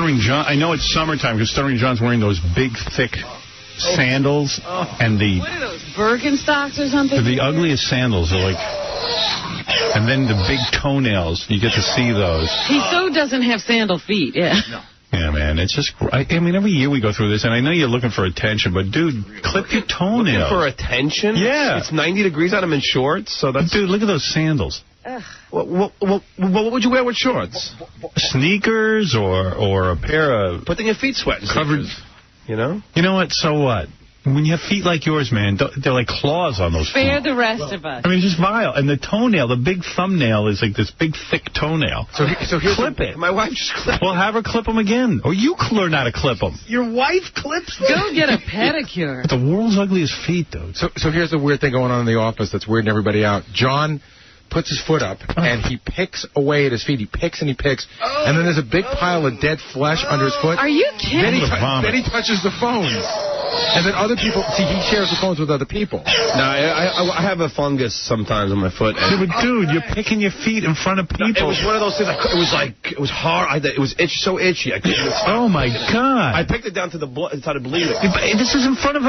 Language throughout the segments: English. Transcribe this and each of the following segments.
Stuttering John. I know it's summertime because Stuttering John's wearing those big, thick sandals and the. What are those, Birkenstocks or something? They're the ugliest sandals. They're like. And then the big toenails. You get to see those. He so doesn't have sandal feet. Yeah. No. Yeah, man, it's just, I mean, every year we go through this, and I know you're looking for attention, but, dude, clip your toenails. Looking for attention? Yeah. It's 90 degrees out, I'm in shorts, so that's... Dude, look at those sandals. What would you wear with shorts? Sneakers or a pair of... But then your feet sweat. Covered... You know? You know what, so what? When you have feet like yours, man, they're like claws on those feet. Spare the rest of us. I mean, it's just vile. And the toenail, the big thumbnail is like this big, thick toenail. So here's clip it. My wife just clipped. Well, have her clip them again. Or you learn how to clip them. Your wife clips them? Go get a pedicure. The world's ugliest feet, dude. So here's the weird thing going on in the office that's weirding everybody out. John puts his foot up, and he picks away at his feet. He picks and he picks. And then there's a big pile of dead flesh under his foot. Are you kidding? Then he touches the phones. And then other people, see, he shares the phones with other people. No, I have a fungus sometimes on my foot. Yeah, but dude, you're picking your feet in front of people. No, it was one of those things. It was hard. It was so itchy. Oh my God! I picked it down to the blood. It started bleeding. This is in front of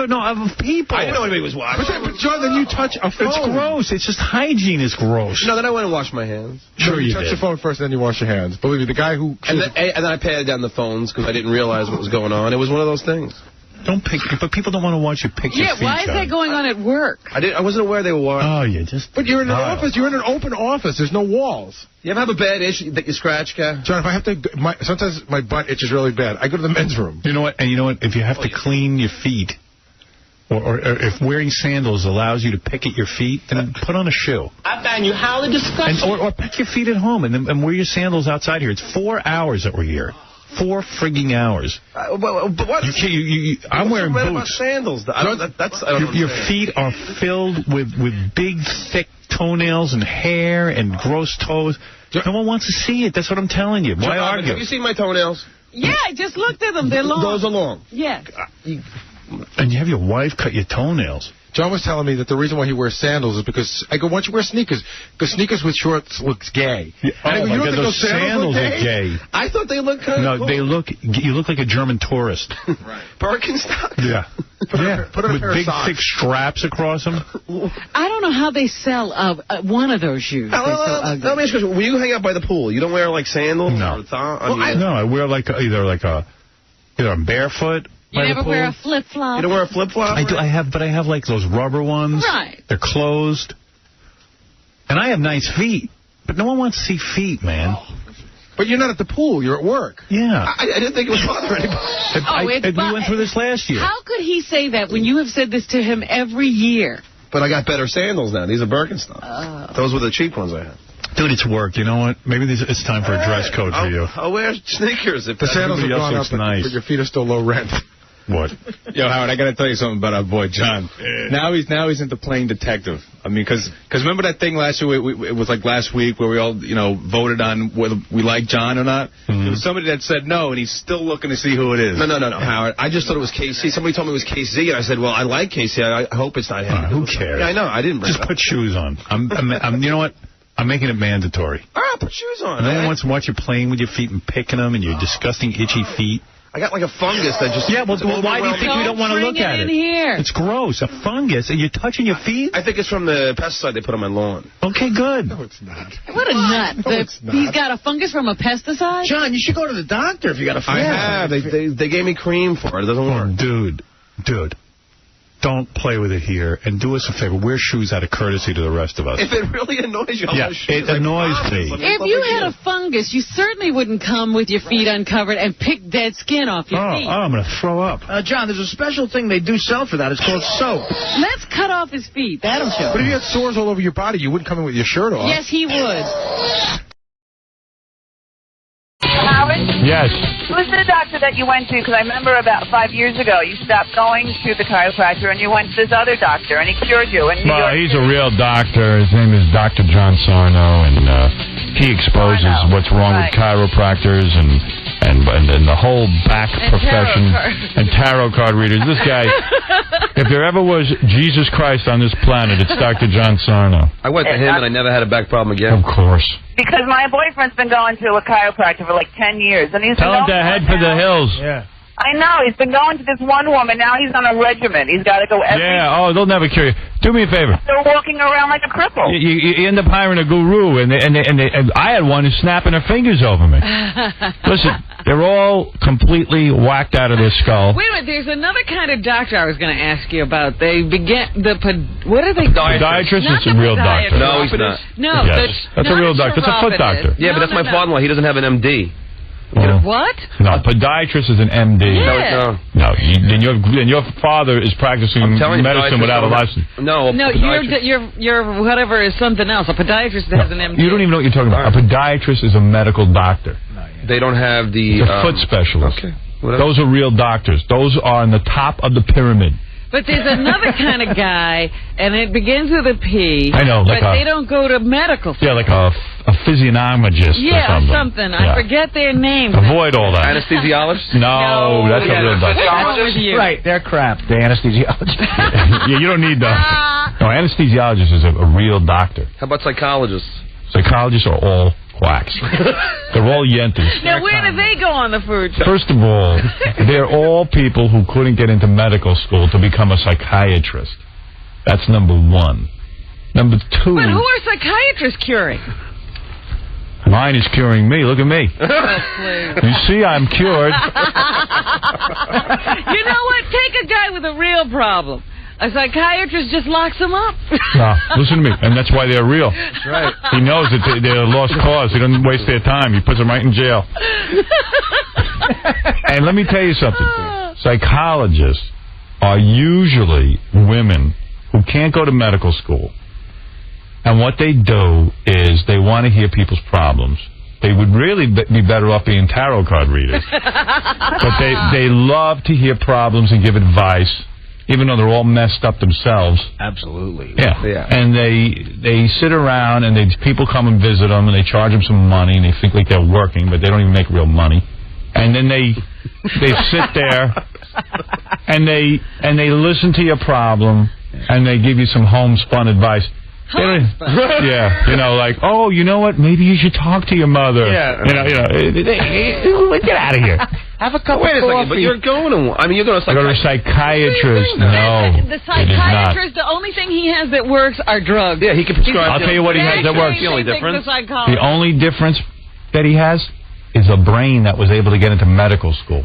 people. I didn't know anybody was watching. But John, then you touch a phone. It's gross. It's just hygiene is gross. No, then I went and washed my hands. Sure, you touch did. the phone first, then you wash your hands. Believe me, the guy who... And then I patted down the phones because I didn't realize what was going on. It was one of those things. Don't pick, but people don't want to watch you pick your feet. Yeah, why is that going on at work? I wasn't aware they were watching. Oh, you just... But you're in an office. You're in an open office. There's no walls. You ever have a bad itch that you scratch, Kat? John, if I have to... sometimes my butt itches really bad. I go to the men's room. You know what? And you know what? If you have to clean your feet, or if wearing sandals allows you to pick at your feet, then put on a shoe. I find you highly disgusting. Or pick your feet at home and wear your sandals outside here. It's 4 hours that we're here. 4 frigging hours. But what? I'm wearing boots. About sandals? Your feet are filled with big, thick toenails and hair and gross toes. No one wants to see it. That's what I'm telling you. Why argue? Have you seen my toenails? Yeah, I just looked at them. They're long. Those are long. Yeah. And you have your wife cut your toenails. John was telling me that the reason why he wears sandals is because, I go, why don't you wear sneakers? Because sneakers with shorts looks gay. Yeah. And I go, my you don't God, think those sandals are gay. I thought they looked kind of cool. You look like a German tourist. Right. Birkenstocks? Yeah. Put on a with pair big, of socks. thick straps across them. I don't know how they sell one of those shoes. They're so ugly. Let me ask you, when you hang out by the pool, you don't wear, like, sandals? No. I wear, like, either I'm barefoot. You never wear a flip-flop? You don't wear a flip-flop? I do. I have like those rubber ones. Right. They're closed. And I have nice feet. But no one wants to see feet, man. But you're not at the pool. You're at work. Yeah. I didn't think it was bothering anybody. We went through this last year. How could he say that when you have said this to him every year? But I got better sandals now. These are Birkenstocks. Those were the cheap ones I had. Dude, it's work. You know what? Maybe it's time for a dress code for you. I'll wear sneakers if the sandals have gone up, nice. but your feet are still low rent. What? Yo, Howard, I got to tell you something about our boy John. Now he's into playing detective. I mean, because remember that thing last year? It was like last week where we all voted on whether we like John or not. Mm-hmm. There was somebody that said no, and he's still looking to see who it is. No, Howard. I just thought it was KC. Somebody told me it was KC, and I said, well, I like KC. I hope it's not him. Who cares? Yeah, I know. I didn't bring Just put shoes on. You know what? I'm making it mandatory. All right, put shoes on. No one wants to watch you playing with your feet and picking them and your disgusting, itchy feet. I got like a fungus that just... Yeah, well, why do you think we don't want to look at it? Here. It's gross. A fungus. And you're touching your feet? I think it's from the pesticide they put on my lawn. Okay, good. No, it's not. What a nut. No, it's not. He's got a fungus from a pesticide? John, you should go to the doctor if you got a fungus. I have. They gave me cream for it. It doesn't work. Dude. Don't play with it here. And do us a favor. Wear shoes out of courtesy to the rest of us. If it really annoys you, I'll wear shoes. It annoys me. If you had a fungus, you certainly wouldn't come with your feet uncovered and pick dead skin off your feet. I'm going to throw up. John, there's a special thing they do sell for that. It's called soap. Let's cut off his feet. That'll show. But if you had sores all over your body, you wouldn't come in with your shirt off. Yes, he would. Howard? Yes. Who's the doctor that you went to? Because I remember about 5 years ago, you stopped going to the chiropractor and you went to this other doctor, and he cured you in New York he's a real doctor. His name is Dr. John Sarno, and he exposes what's wrong with chiropractors and the whole back profession and tarot card readers. This guy, if there ever was Jesus Christ on this planet, it's Dr. John Sarno. I went to him and I never had a back problem again. Of course. Because my boyfriend's been going to a chiropractor for like 10 years. And he's Tell him to head for the hills. Yeah. I know. He's been going to this one woman. Now he's on a regimen. He's got to go every... Yeah, oh, they'll never cure you. Do me a favor. They're walking around like a cripple. You end up hiring a guru, and I had one who's snapping her fingers over me. Listen, they're all completely whacked out of their skull. Wait a minute, there's another kind of doctor I was going to ask you about. They begin what are they? Podiatrist is a real doctor. No, he's not. No, yes, that's a real doctor. It's a foot doctor. Yeah, but that's my father-in-law. He doesn't have an MD. What? No, podiatrist is an MD. Yeah. No, and your father is practicing medicine without a license. No, your whatever is something else. A podiatrist has an MD. You don't even know what you're talking about. A podiatrist is a medical doctor. They don't have the... foot specialist. Okay. Those are real doctors. Those are on the top of the pyramid. But there's another kind of guy, and it begins with a P. I know, but they don't go to medical school. Yeah, like a physiognomist or something. I forget their names. Avoid all that. Anesthesiologist? No, that's a real doctor. Right, they're crap. The anesthesiologist. Yeah, you don't need those. No, anesthesiologist is a real doctor. How about psychologists? Psychologists are all quacks. They're all yentas. Now, where do they go on the food chain? First of all, they're all people who couldn't get into medical school to become a psychiatrist. That's number one. Number two... But who are psychiatrists curing? Mine is curing me. Look at me. You see, I'm cured. You know what? Take a guy with a real problem. A psychiatrist just locks them up. No, listen to me, and that's why they're real. That's right. He knows that they're a lost cause. He doesn't waste their time. He puts them right in jail. And let me tell you something. Psychologists are usually women who can't go to medical school. And what they do is they want to hear people's problems. They would really be better off being tarot card readers. But they love to hear problems and give advice, even though they're all messed up themselves. Absolutely. Yeah. And they sit around, and people come and visit them, and they charge them some money, and they think like they're working, but they don't even make real money. And then they sit there, and they listen to your problem, and they give you some homespun advice. Yeah, like, oh, you know what? Maybe you should talk to your mother. Yeah. Get out of here. Have a cup Wait of a second, coffee. but you're going to... I mean, you're going to... I go to a psychiatrist. No, the psychiatrist, the only thing he has that works are drugs. Yeah, he can prescribe... I'll tell you what he has that works. The only difference. The only difference that he has is a brain that was able to get into medical school.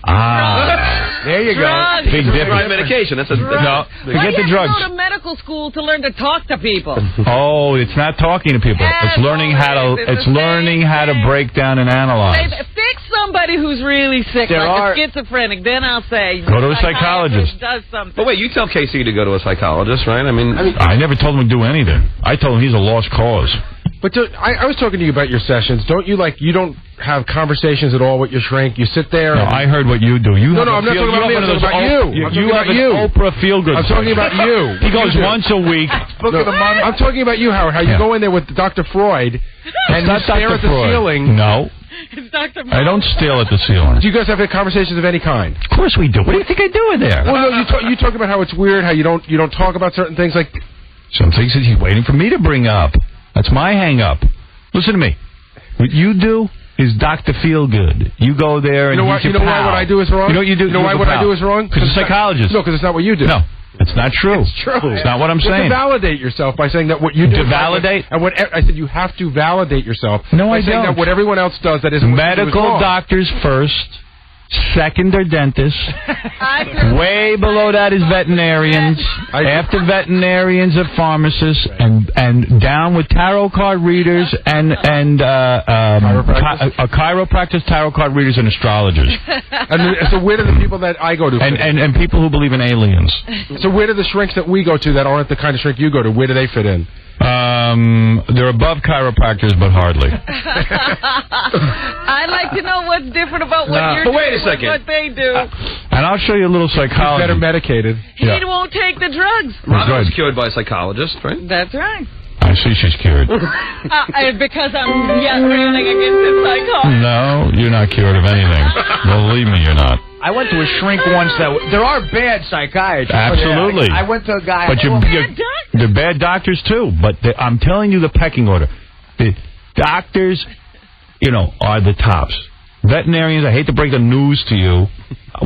There you drugs. go. Big difference. Medication. That's No, forget the drugs. Go to medical school to learn to talk to people. Oh, it's not talking to people. It's learning how to break down and analyze. Fix somebody who's really sick, like a schizophrenic. Then I'll say go to a psychologist. Does something. But wait, you tell Casey to go to a psychologist, right? I mean, I never told him to do anything. I told him he's a lost cause. But I was talking to you about your sessions. Don't you you don't have conversations at all with your shrink? You sit there. No, I heard what you do. I'm not talking about me. I'm talking about you. You have an Oprah feel-good. I'm talking about you. He goes once a week. I'm talking about you, Howard. How you go in there with Dr. Freud and you stare at the ceiling. No. It's Dr. I don't stare at the ceiling. Do you guys have conversations of any kind? Of course we do. What do you think I do in there? Well, no, you talk about how it's weird, how you don't talk about certain things like... Some things that he's waiting for me to bring up. That's my hang-up. Listen to me. What you do is Dr. Feelgood. You go there and you know why what I do is wrong? You know what you do? You know why what I do is wrong? Because you're a psychologist. No, because it's not what you do. No, it's not true. It's true. It's not what I'm saying. You have to validate yourself by saying that what you do... To validate? And what I said, you have to validate yourself. No, by I saying don't. that what everyone else does that isn't what you do is wrong. Medical doctors first. Second are dentists. Way below that is veterinarians. After veterinarians are pharmacists, and down with tarot card readers and chiropractors, tarot card readers, and astrologers. And so where do the people that I go to fit in? And people who believe in aliens. So where do the shrinks that we go to that aren't the kind of shrink you go to, where do they fit in? They're above chiropractors, but hardly. I'd like to know what's different about what you're doing. But wait a second. What they do. And I'll show you a little psychology. Better medicated. He won't take the drugs. Robin was cured by a psychologist, right? That's right. I see she's cured. Because I'm running against the psychologist. No, you're not cured of anything. Believe me, you're not. I went to a shrink once there are bad psychiatrists. Absolutely. I went to a guy. But they're bad doctors, too. But I'm telling you the pecking order. The doctors, are the tops. Veterinarians, I hate to break the news to you,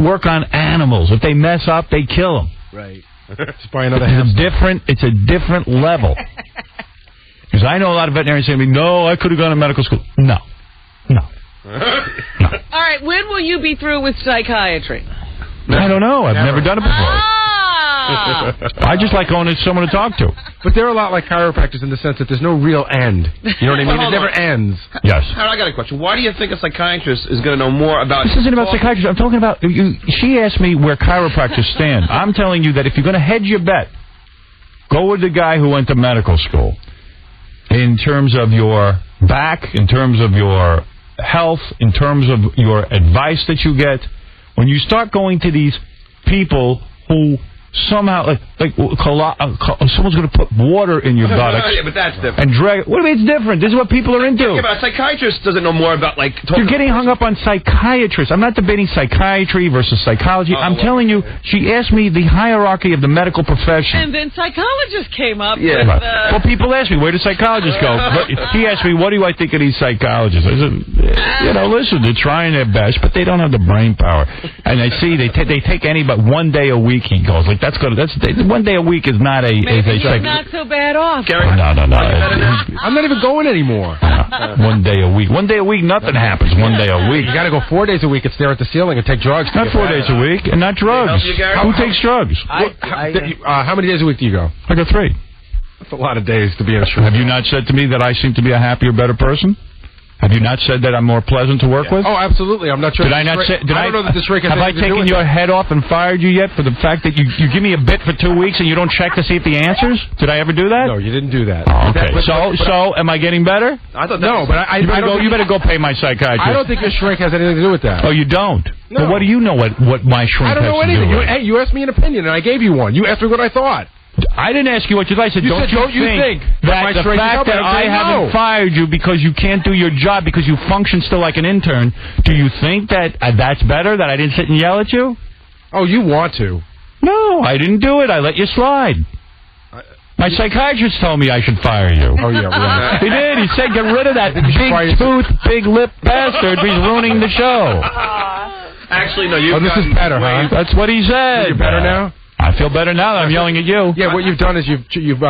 work on animals. If they mess up, they kill them. Right. Just buy another hamster. It's a different level. Because I know a lot of veterinarians say to me, no, I could have gone to medical school. No. All right, when will you be through with psychiatry? I don't know. I've never done it before. I just like going to someone to talk to. But they're a lot like chiropractors in the sense that there's no real end. You know what I mean? It never ends. Yes. Harold, I got a question. Why do you think a psychiatrist is going to know more about... This isn't about psychiatrists. I'm talking about... She asked me where chiropractors stand. I'm telling you that if you're going to hedge your bet, go with the guy who went to medical school. In terms of your back, in terms of your health, in terms of your advice that you get, when you start going to these people who somehow, someone's going to put water in your buttocks. Yeah, but that's different. And drag. What do you mean it's different? This is what people are into. Yeah, but a psychiatrist doesn't know more about, You're getting hung up on psychiatrists. I'm not debating psychiatry versus psychology. I'm telling you, she asked me the hierarchy of the medical profession. And then psychologists came up with... Well, people ask me, where do psychologists go? He asked me, what do I think of these psychologists? I said, listen, they're trying their best, but they don't have the brain power. And I see they take anybody 1 day a week, he goes. That's 1 day a week is not a... Maybe he's not so bad off. No. I'm not even going anymore. 1 day a week. 1 day a week, nothing happens 1 day a week. You got to go 4 days a week and stare at the ceiling and take drugs. Not 4 days a week, and not drugs. Who takes drugs? How many days a week do you go? I go 3. That's a lot of days to be in a shrink. Have you not said to me that I seem to be a happier, better person? Have you not said that I'm more pleasant to work with? Oh, absolutely. I'm not sure. Did I not say? I don't know that this shrink has have I taken your head off and fired you yet for the fact that you give me a bit for 2 weeks and you don't check to see if the answers? Did I ever do that? No, you didn't do that. Oh, okay. So am I getting better? I thought no, but you better go pay my psychiatrist. I don't think your shrink has anything to do with that. Oh, you don't? No. Well, what do you know what my shrink has to do with? I don't know anything. You asked me an opinion and I gave you one. You asked me what I thought. I didn't ask you what you thought. I said, don't you think that the fact that I haven't fired you because you can't do your job because you function still like an intern, do you think that that's better, that I didn't sit and yell at you? Oh, you want to. No, I didn't do it. I let you slide. My psychiatrist told me I should fire you. Oh, yeah, right. He did. He said, get rid of that big tooth, big lip bastard. He's ruining the show. Actually, no, you. Oh, this is better, huh? That's what he said. You're better now? I feel better now that I'm yelling at you. Yeah, what you've done is you've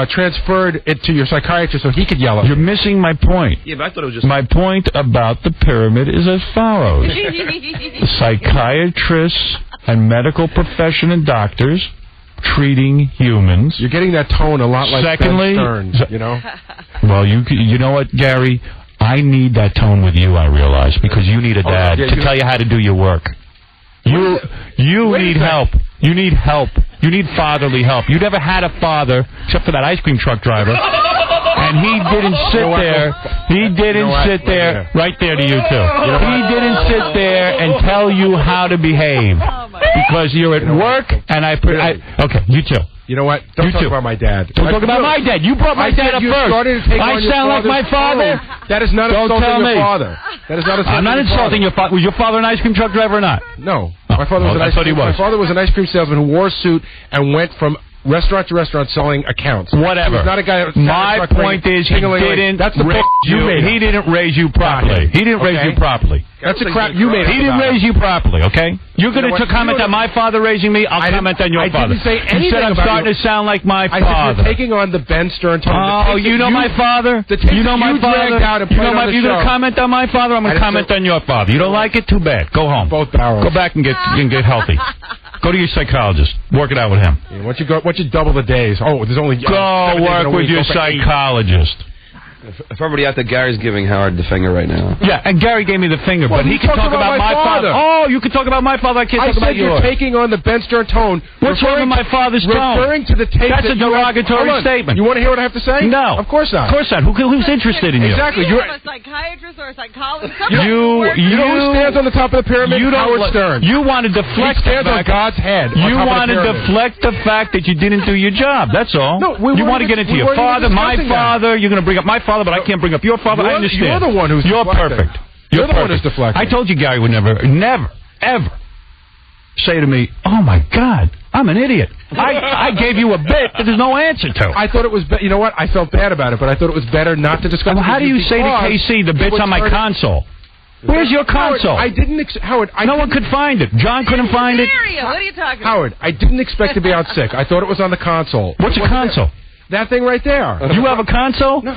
transferred it to your psychiatrist so he could yell at you. You're missing my point. Yeah, but I thought it was just... My point about the pyramid is as follows. Psychiatrists and medical profession and doctors treating humans. You're getting that tone a lot like Secondly, Ben Stearns, you know? Well, you know what, Gary? I need that tone with you, I realize, because you need a dad to tell you how to do your work. You need help. You need help. You need fatherly help. You never had a father, except for that ice cream truck driver. And he didn't sit there. He didn't sit there. Right there to you, too. He didn't sit there and tell you how to behave. Because you're at work, and okay, you too. You know what? Don't talk about my dad. Don't talk about my dad. You brought my dad up first. I sound like my father? That is not insulting your father. That is not insulting. I'm not insulting your father. Was your father an ice cream truck driver or not? No. My father was my father was an ice cream salesman who wore a suit and went from restaurant to restaurant selling accounts. Whatever. He was not a guy. My point is, he didn't. That's the bull you made. He didn't raise you properly. He didn't raise you properly. That's the crap you made. He didn't raise you properly. Okay. You're going to comment on my father raising me. I'll comment on your father. I didn't say anything. You said I'm starting to sound like my father. I said you're taking on the Ben Stern tone. Oh, you know my father. You know my father. You're going to comment on my father. I'm going to comment on your father. You don't like it? Too bad. Go home. Both barrels. Go back and get healthy. Go to your psychologist. Work it out with him. Yeah, once you double the days. Oh, there's only go work with your psychologist. For everybody out there, Gary's giving Howard the finger right now. Yeah, and Gary gave me the finger, but he can talk about my father. Oh, you can talk about my father. I can't talk about yours. You're taking on the Ben Stern tone. What's wrong with my father's tone? Referring to the tape. That's a derogatory statement. You want to hear what I have to say? No. Of course not. Of course not. Who's interested in you? Exactly. You're a psychiatrist or a psychologist. You know who stands on the top of the pyramid? Howard Stern. You want to deflect he stands on God's head. You want to deflect the fact that you didn't do your job. That's all. No, you want to get into your father, my father. You're going to bring up my father, but I can't bring up your father. I understand. You're the one who's You're perfect. You're the one who's deflecting. I told you Gary would never, ever say to me, "Oh my God, I'm an idiot." I gave you a bit that there's no answer to. I thought it was, you know what? I felt bad about it, but I thought it was better not to discuss. Well, how do you say to KC the bit's on my console? Where's your console? Howard, I didn't. Howard, no one could find it. John couldn't find it. What are you talking about? Howard, I didn't expect to be out sick. I thought it was on the console. What's a console? That thing right there. You have a console? No.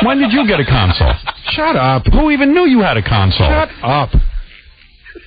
When did you get a console? Shut up. Who even knew you had a console? Shut up.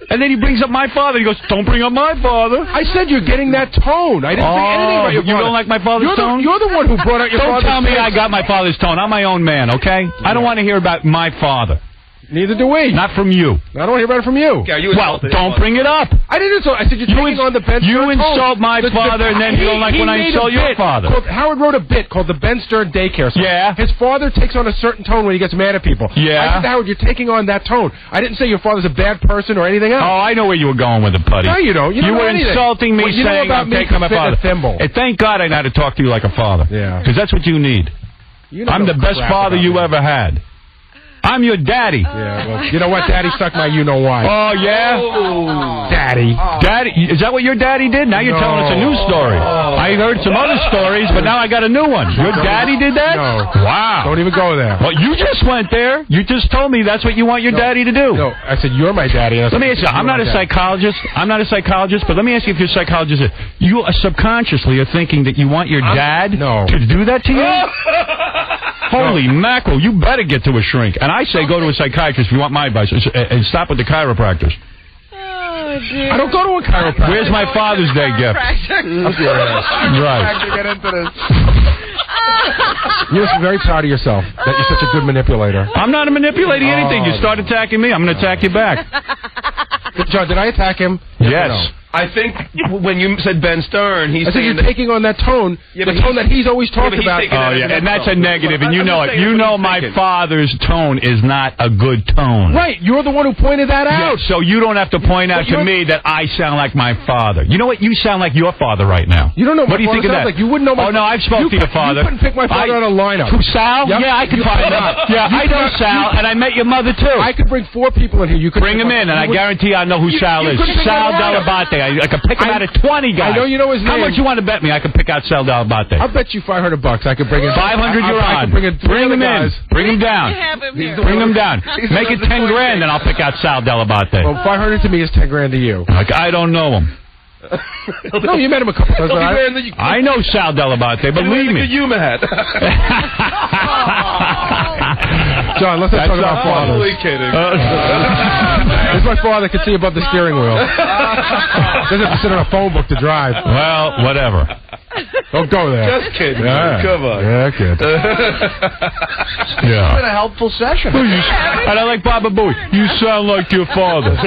And then he brings up my father. He goes, "Don't bring up my father." I said you're getting that tone. I didn't say anything about your father. You don't like my father's tone? You're the one who brought out your father's tone. Don't tell me I got my father's tone. I'm my own man, okay? I don't want to hear about my father. Neither do we. Not from you. I don't want to hear about it from you. Yeah, well, don't bring it up. I didn't insult. I said you're taking on the Ben Stern. You insult my father, and then you don't like when I insult your father. Howard wrote a bit called the Ben Stern Daycare. So yeah. His father takes on a certain tone when he gets mad at people. Yeah. I said, Howard, you're taking on that tone. I didn't say your father's a bad person or anything else. Oh, I know where you were going with it, buddy. No, you don't. You were insulting me, saying I'm taking my father. And thank God I know how to talk to you like a father. Yeah. Because that's what you need. I'm the best father you ever had. I'm your daddy. Yeah, well, you know what? Daddy sucked my you-know-why. Oh, yeah? Oh. Daddy. Daddy. Is that what your daddy did? Now you're telling us a new story. I heard some other stories, but now I got a new one. Your daddy did that? No. Wow. Don't even go there. Well, you just went there. You just told me that's what you want your daddy to do. No, I said you're my daddy. Let me ask you, I'm not a psychologist. I'm not a psychologist, but let me ask you if you're a psychologist. You subconsciously are thinking that you want your dad to do that to you? Holy mackerel, you better get to a shrink. And I say go to a psychiatrist if you want my advice, and stop with the chiropractors. Oh, dear. I don't go to a chiropractor. Where's my Father's Day gift? Up your ass. Right. To get into this. You're very proud of yourself that you're such a good manipulator. I'm not manipulating anything. You start attacking me, I'm going to attack you back. John, did I attack him? Yes. No? I think when you said Ben Stern, he's saying you're taking on that tone, the tone that he's always talked about. Oh, yeah, and that's a negative, and you know it. You know my father's tone is not a good tone. Right, you're the one who pointed that out. Yeah, so you don't have to point out to me that I sound like my father. You know what? You sound like your father right now. You don't know what do you think of that? Like. You wouldn't know my no, I've spoken to your father. You couldn't pick my father out of a lineup. Who, Sal? Yep. Yeah, I could find him. Yeah, I know Sal, and I met your mother, too. I could bring 4 people in here. You could bring him in, and I guarantee I know who Sal is. Sal Delabate. I could pick him out of 20 guys. I know you know his name. How much you want to bet me I can pick out Sal Delabate? I'll bet you $500. I could bring in 500. You're on. Bring him in. Bring him down. Bring him down. Make it 10 grand, and I'll pick out Sal Delabate. Well, 500 to me is 10 grand to you. Like, I don't know him. No, you met him a couple times. I know Sal Delabate, believe me. John, let's not talk about fathers. Totally kidding. This my father can see above the steering wheel. Doesn't have to sit on a phone book to drive. Well, whatever. Don't go there. Just kidding. Yeah. Come on. Yeah, kid. It's been a helpful session. And I like Baba Booey. You sound like your father.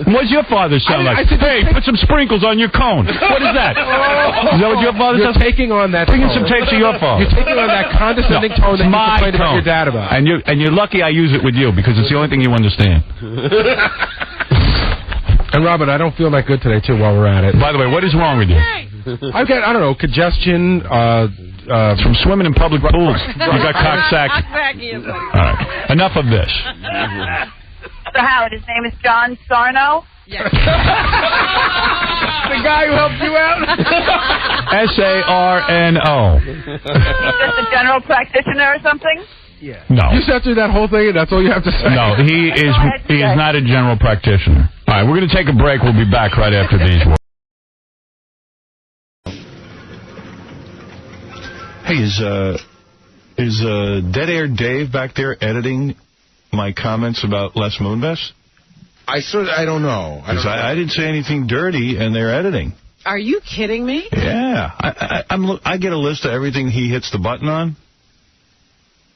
What's your father sound like? Hey, put some sprinkles on your cone. What is that? Is that what your father says? You're taking on that Bring in tone. some tapes of your father. You're taking on that condescending tone that you complained about your dad about. And you're lucky I use it with you because it's the only thing you understand. And Robert, I don't feel that good today too. While we're at it. By the way, what is wrong with you? I've got congestion. From swimming in public pools. You got cocksack. All right. Enough of this. So Howard, his name is John Sarno. Yes. The guy who helped you out? Sarno. He's just a general practitioner or something? Yeah. No. You sat through that whole thing and that's all you have to say? No, he is not a general practitioner. All right, we're going to take a break. We'll be back right after these words. Hey, is Dead Air Dave back there editing my comments about Les Moonves? I don't know. I didn't say anything dirty, and they're editing. Are you kidding me? Yeah. I get a list of everything he hits the button on.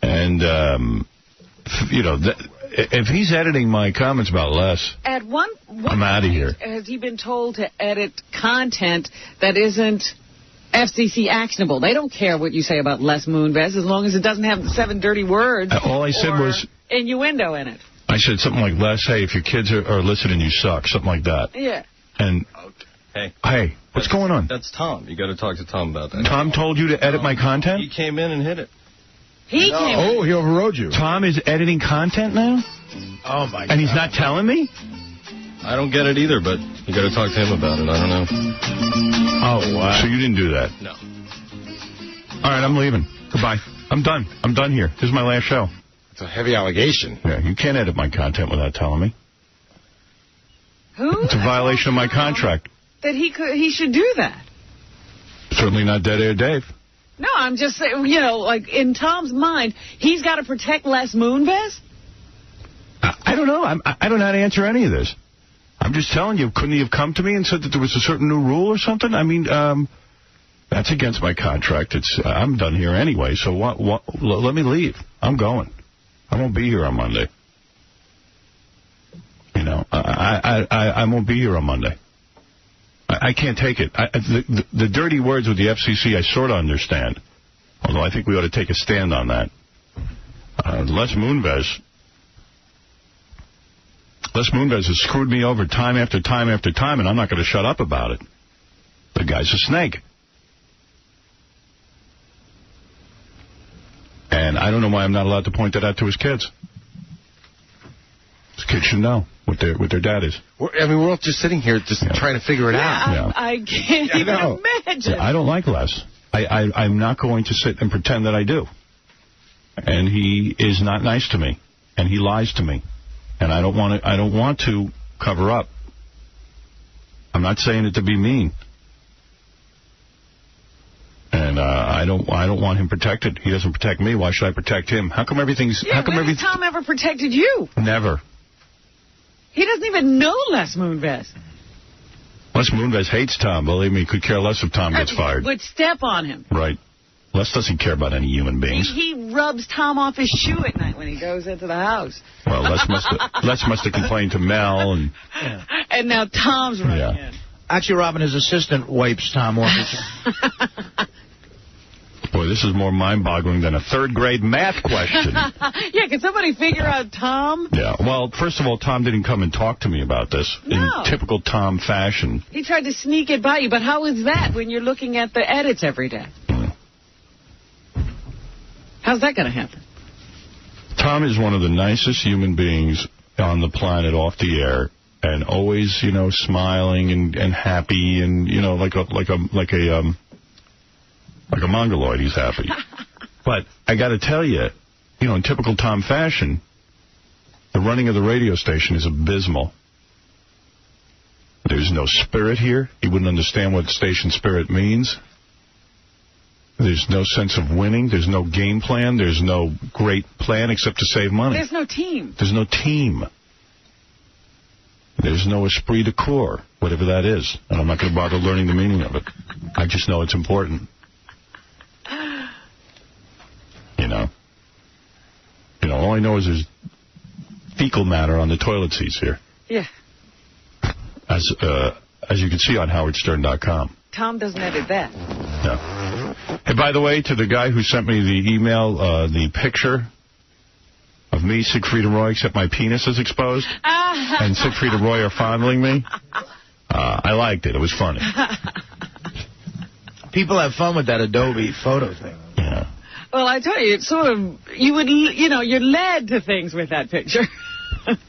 And, you know, if he's editing my comments about Les, At one I'm out of here. Has he been told to edit content that isn't FCC actionable? They don't care what you say about Les Moonves as long as it doesn't have 7 dirty words. All I said was innuendo in it. I said something like, Les, hey, if your kids are listening, you suck, something like that. Yeah. And hey, what's going on? That's Tom. You got to talk to Tom about that. Tom told you to edit my content? He came in and hit it. He came in. Oh, he overrode you. Tom is editing content now? Oh, my God. And he's not telling me? I don't get it either, but you got to talk to him about it. I don't know. Oh, wow. So you didn't do that? No. All right, I'm leaving. Goodbye. I'm done. I'm done here. This is my last show. It's a heavy allegation. Yeah, you can't edit my content without telling me. Who? It's a violation of my contract. That he should do that. Certainly not Dead Air Dave. No, I'm just saying, you know, like, in Tom's mind, he's got to protect Les Moonves? I don't know. I don't know how to answer any of this. I'm just telling you, couldn't he have come to me and said that there was a certain new rule or something? I mean, that's against my contract. I'm done here anyway, so let me leave. I'm going. I won't be here on Monday. You know, I won't be here on Monday. I can't take it. The dirty words with the FCC, I sort of understand. Although I think we ought to take a stand on that. Les Moonves has screwed me over time after time after time, and I'm not going to shut up about it. The guy's a snake. And I don't know why I'm not allowed to point that out to his kids. His kids should know what their dad is. We're all just sitting here just trying to figure it out. Yeah. I can't even imagine. Yeah, I don't like Les. I'm not going to sit and pretend that I do. And he is not nice to me. And he lies to me. And I don't want to cover up. I'm not saying it to be mean. And I don't want him protected. He doesn't protect me. Why should I protect him? How come everything's... Yeah, when has Tom ever protected you? Never. He doesn't even know Les Moonves. Les Moonves hates Tom. Believe me, he could care less if Tom gets fired. Would step on him. Right. Les doesn't care about any human beings. He rubs Tom off his shoe at night when he goes into the house. Well, Les must have complained to Mel. And now Tom's running in. Actually, Robin, his assistant wipes Tom off his Boy, this is more mind-boggling than a third-grade math question. Yeah, can somebody figure out Tom? Yeah, well, first of all, Tom didn't come and talk to me about this in typical Tom fashion. He tried to sneak it by you, but how is that when you're looking at the edits every day? How's that going to happen? Tom is one of the nicest human beings on the planet off the air, and always, you know, smiling and happy, and you know, like a mongoloid, he's happy. But I got to tell you, you know, in typical Tom fashion, the running of the radio station is abysmal. There's no spirit here. He wouldn't understand what station spirit means. There's no sense of winning. There's no game plan. There's no great plan except to save money. There's no team. There's no team. There's no esprit de corps, whatever that is. And I'm not going to bother learning the meaning of it. I just know it's important. You know, all I know is there's fecal matter on the toilet seats here. Yeah. As you can see on howardstern.com. Tom doesn't edit that. No. Hey, by the way, to the guy who sent me the email, the picture of me, Siegfried and Roy, except my penis is exposed, and Siegfried and Roy are fondling me, I liked it. It was funny. People have fun with that Adobe photo thing. Yeah. Well, I tell you, it's sort of, you're led to things with that picture.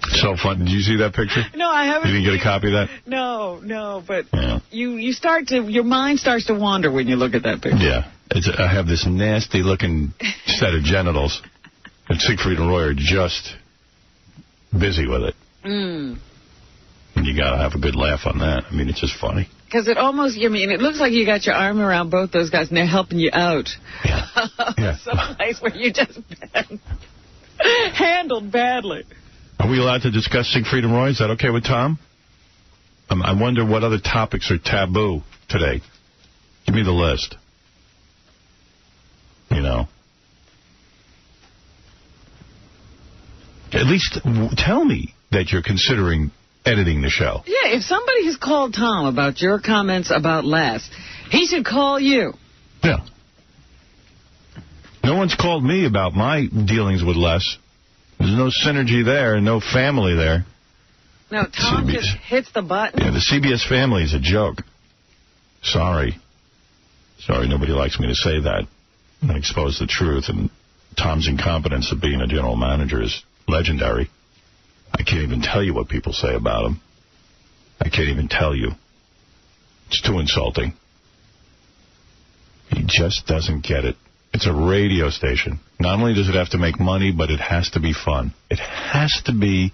So fun. Did you see that picture? No, I haven't. You didn't get a copy of that? No, but your mind starts to wander when you look at that picture. Yeah. I have this nasty-looking set of genitals, and Siegfried and Roy are just busy with it. Mm. And you got to have a good laugh on that. I mean, it's just funny. Because it looks like you got your arm around both those guys, and they're helping you out. Yeah. Someplace where you just been handled badly. Are we allowed to discuss Siegfried and Roy? Is that okay with Tom? I wonder what other topics are taboo today. Give me the list. You know. At least tell me that you're considering editing the show. Yeah, if somebody has called Tom about your comments about Les, he should call you. Yeah. No one's called me about my dealings with Les. There's no synergy there, no family there. No, Tom just hits the button. Yeah, the CBS family is a joke. Sorry, nobody likes me to say that and expose the truth. And Tom's incompetence of being a general manager is legendary. I can't even tell you what people say about him. I can't even tell you. It's too insulting. He just doesn't get it. It's a radio station. Not only does it have to make money, but it has to be fun. It has to be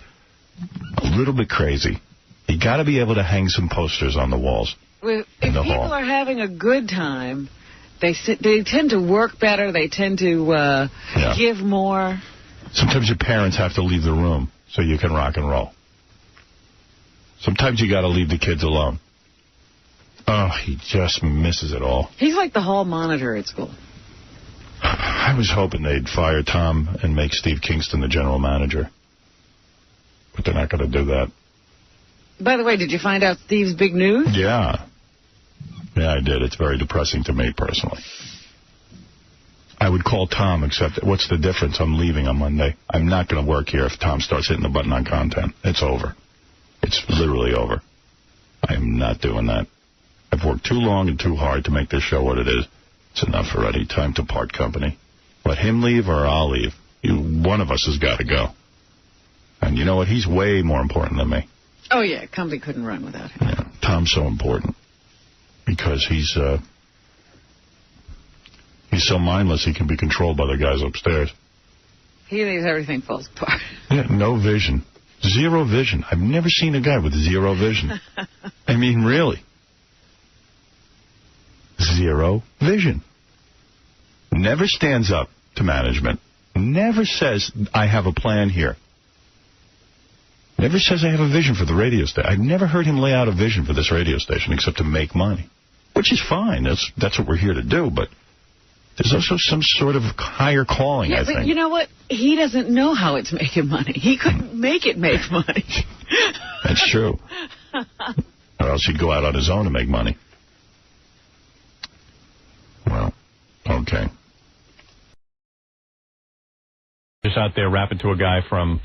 a little bit crazy. You got to be able to hang some posters on the walls. If people are having a good time, they tend to work better. They tend to give more. Sometimes your parents have to leave the room so you can rock and roll. Sometimes you got to leave the kids alone. Oh, he just misses it all. He's like the hall monitor at school. I was hoping they'd fire Tom and make Steve Kingston the general manager. But they're not going to do that. By the way, did you find out Steve's big news? Yeah. Yeah, I did. It's very depressing to me personally. I would call Tom, except what's the difference? I'm leaving on Monday. I'm not going to work here if Tom starts hitting the button on content. It's over. It's literally over. I am not doing that. I've worked too long and too hard to make this show what it is. It's enough already. Time to part company. Let him leave or I'll leave. One of us has got to go. And you know what? He's way more important than me. Oh, yeah. Company couldn't run without him. Yeah, Tom's so important because he's so mindless he can be controlled by the guys upstairs. He leaves everything falls apart. Yeah, no vision. Zero vision. I've never seen a guy with zero vision. I mean, really. Zero vision. Never stands up to management. Never says, I have a plan here. Never says I have a vision for the radio station. I've never heard him lay out a vision for this radio station except to make money, which is fine. That's what we're here to do, but there's also some sort of higher calling, I think. But you know what? He doesn't know how it's making money. He couldn't make it make money. That's true. Or else he'd go out on his own to make money. Well, okay. Just out there rapping to a guy from,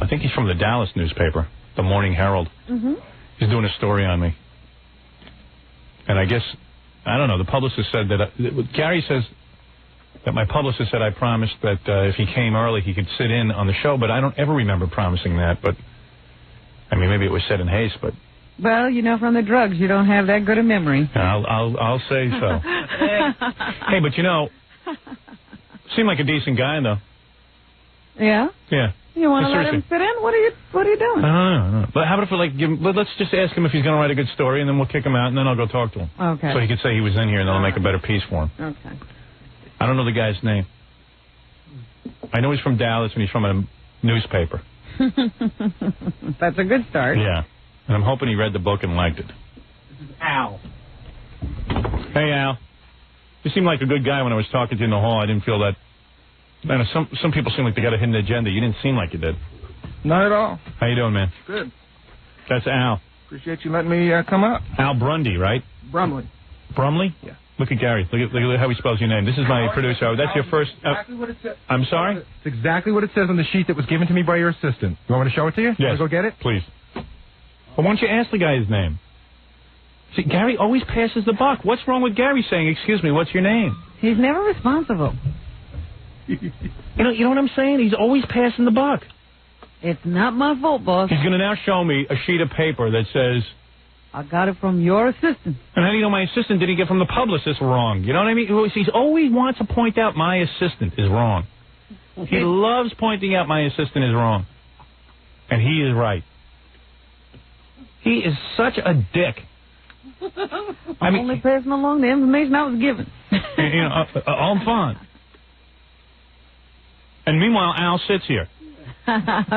I think he's from the Dallas newspaper, the Morning Herald. Mm-hmm. He's doing a story on me. And I guess, I don't know, the publicist said that, Gary says that my publicist said I promised that if he came early he could sit in on the show, but I don't ever remember promising that. But, I mean, maybe it was said in haste, but. Well, you know, from the drugs, you don't have that good a memory. I'll say so. Hey, but you know, seemed like a decent guy, though. Yeah? Yeah. You want to let him sit in? What are you doing? I don't know. But how about if we let's just ask him if he's going to write a good story, and then we'll kick him out, and then I'll go talk to him. Okay. So he could say he was in here, and then I'll make a better piece for him. Okay. I don't know the guy's name. I know he's from Dallas, and he's from a newspaper. That's a good start. Yeah. And I'm hoping he read the book and liked it. Al. Hey, Al. You seemed like a good guy when I was talking to you in the hall. I didn't feel that. Man, some people seem like they got a hidden agenda. You didn't seem like you did. Not at all. How you doing, man? Good. That's Al. Appreciate you letting me come up. Al Brundy, right? Brumley. Brumley? Yeah. Look at Gary. Look at how he spells your name. This is my producer. That's your first... Exactly what it says. I'm sorry? It's exactly what it says on the sheet that was given to me by your assistant. You want me to show it to you? Yes. You want to go get it? Please. Well, why don't you ask the guy his name? See, Gary always passes the buck. What's wrong with Gary saying, excuse me, what's your name? He's never responsible. You know what I'm saying? He's always passing the buck. It's not my fault, boss. He's going to now show me a sheet of paper that says... I got it from your assistant. And how do you know my assistant didn't get from the publicist wrong? You know what I mean? He always wants to point out my assistant is wrong. He loves pointing out my assistant is wrong. And he is right. He is such a dick. I'm only passing along the information I was given. You know, all fun. And meanwhile, Al sits here.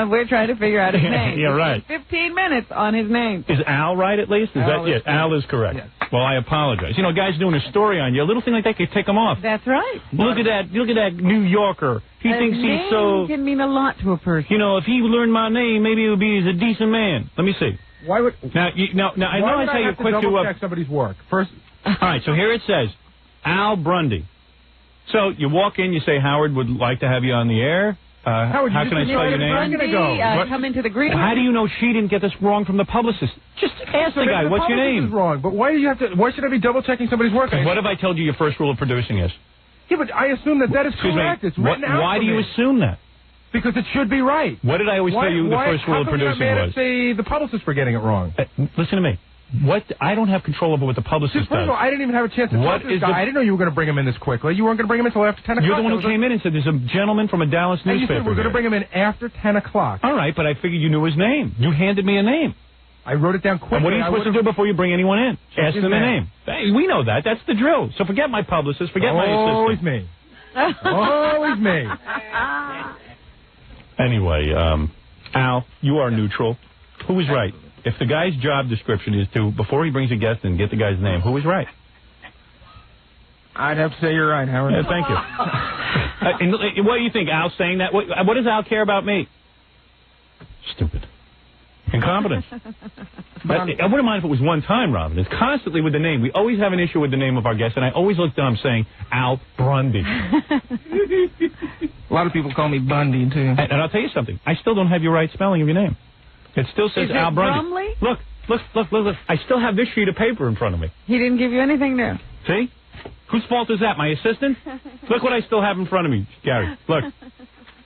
We're trying to figure out his name. Yeah, right. 15 minutes on his name. Is Al right at least? Al is correct. Al is correct. Yes. Well, I apologize. You know, guys doing a story on you, a little thing like that could take them off. That's right. Look at that New Yorker. He thinks he's so... can mean a lot to a person. You know, if he learned my name, maybe he would be a decent man. Let me see. Why would... Now, I know I tell you quick to... check somebody's work? First... All right, so here it says, Al Brundy. So you walk in, you say, Howard would like to have you on the air. Howard, how can I spell your name? Come into the green room. How do you know she didn't get this wrong from the publicist? Just ask the guy, what's your name? Is wrong, but why do you have to? Why should I be double checking somebody's work? What have I told you your first rule of producing is? Yeah, but I assume that is correct. It's written out. Why do you assume that? Because it should be right. What did I always tell you the first rule of producing was? Say the publicist for getting it wrong. Listen to me. I don't have control over what the publicist does. First of all, I didn't even have a chance to talk to this guy. I didn't know you were going to bring him in this quickly. You weren't going to bring him in until after 10 o'clock. You're the one who came in and said there's a gentleman from a Dallas newspaper. And you said we're going to bring him in after 10 o'clock. All right, but I figured you knew his name. You handed me a name. I wrote it down quickly. And what are you supposed to do before you bring anyone in? Ask them a name. Hey, we know that. That's the drill. So forget my publicist. Forget my assistant. Always me. Always me. Anyway, Al, you are neutral. Who was right? If the guy's job description is to, before he brings a guest in, get the guy's name, who was right? I'd have to say you're right, Howard. Yeah, thank you. And what do you think, Al saying that? What does Al care about me? Stupid. Incompetence. I wouldn't mind if it was one time, Robin. It's constantly with the name. We always have an issue with the name of our guest, and I always look dumb saying Al Brundy. A lot of people call me Bundy, too. And I'll tell you something. I still don't have your right spelling of your name. It still says Al Brundy. Look. I still have this sheet of paper in front of me. He didn't give you anything new. See? Whose fault is that? My assistant? Look what I still have in front of me, Gary. Look.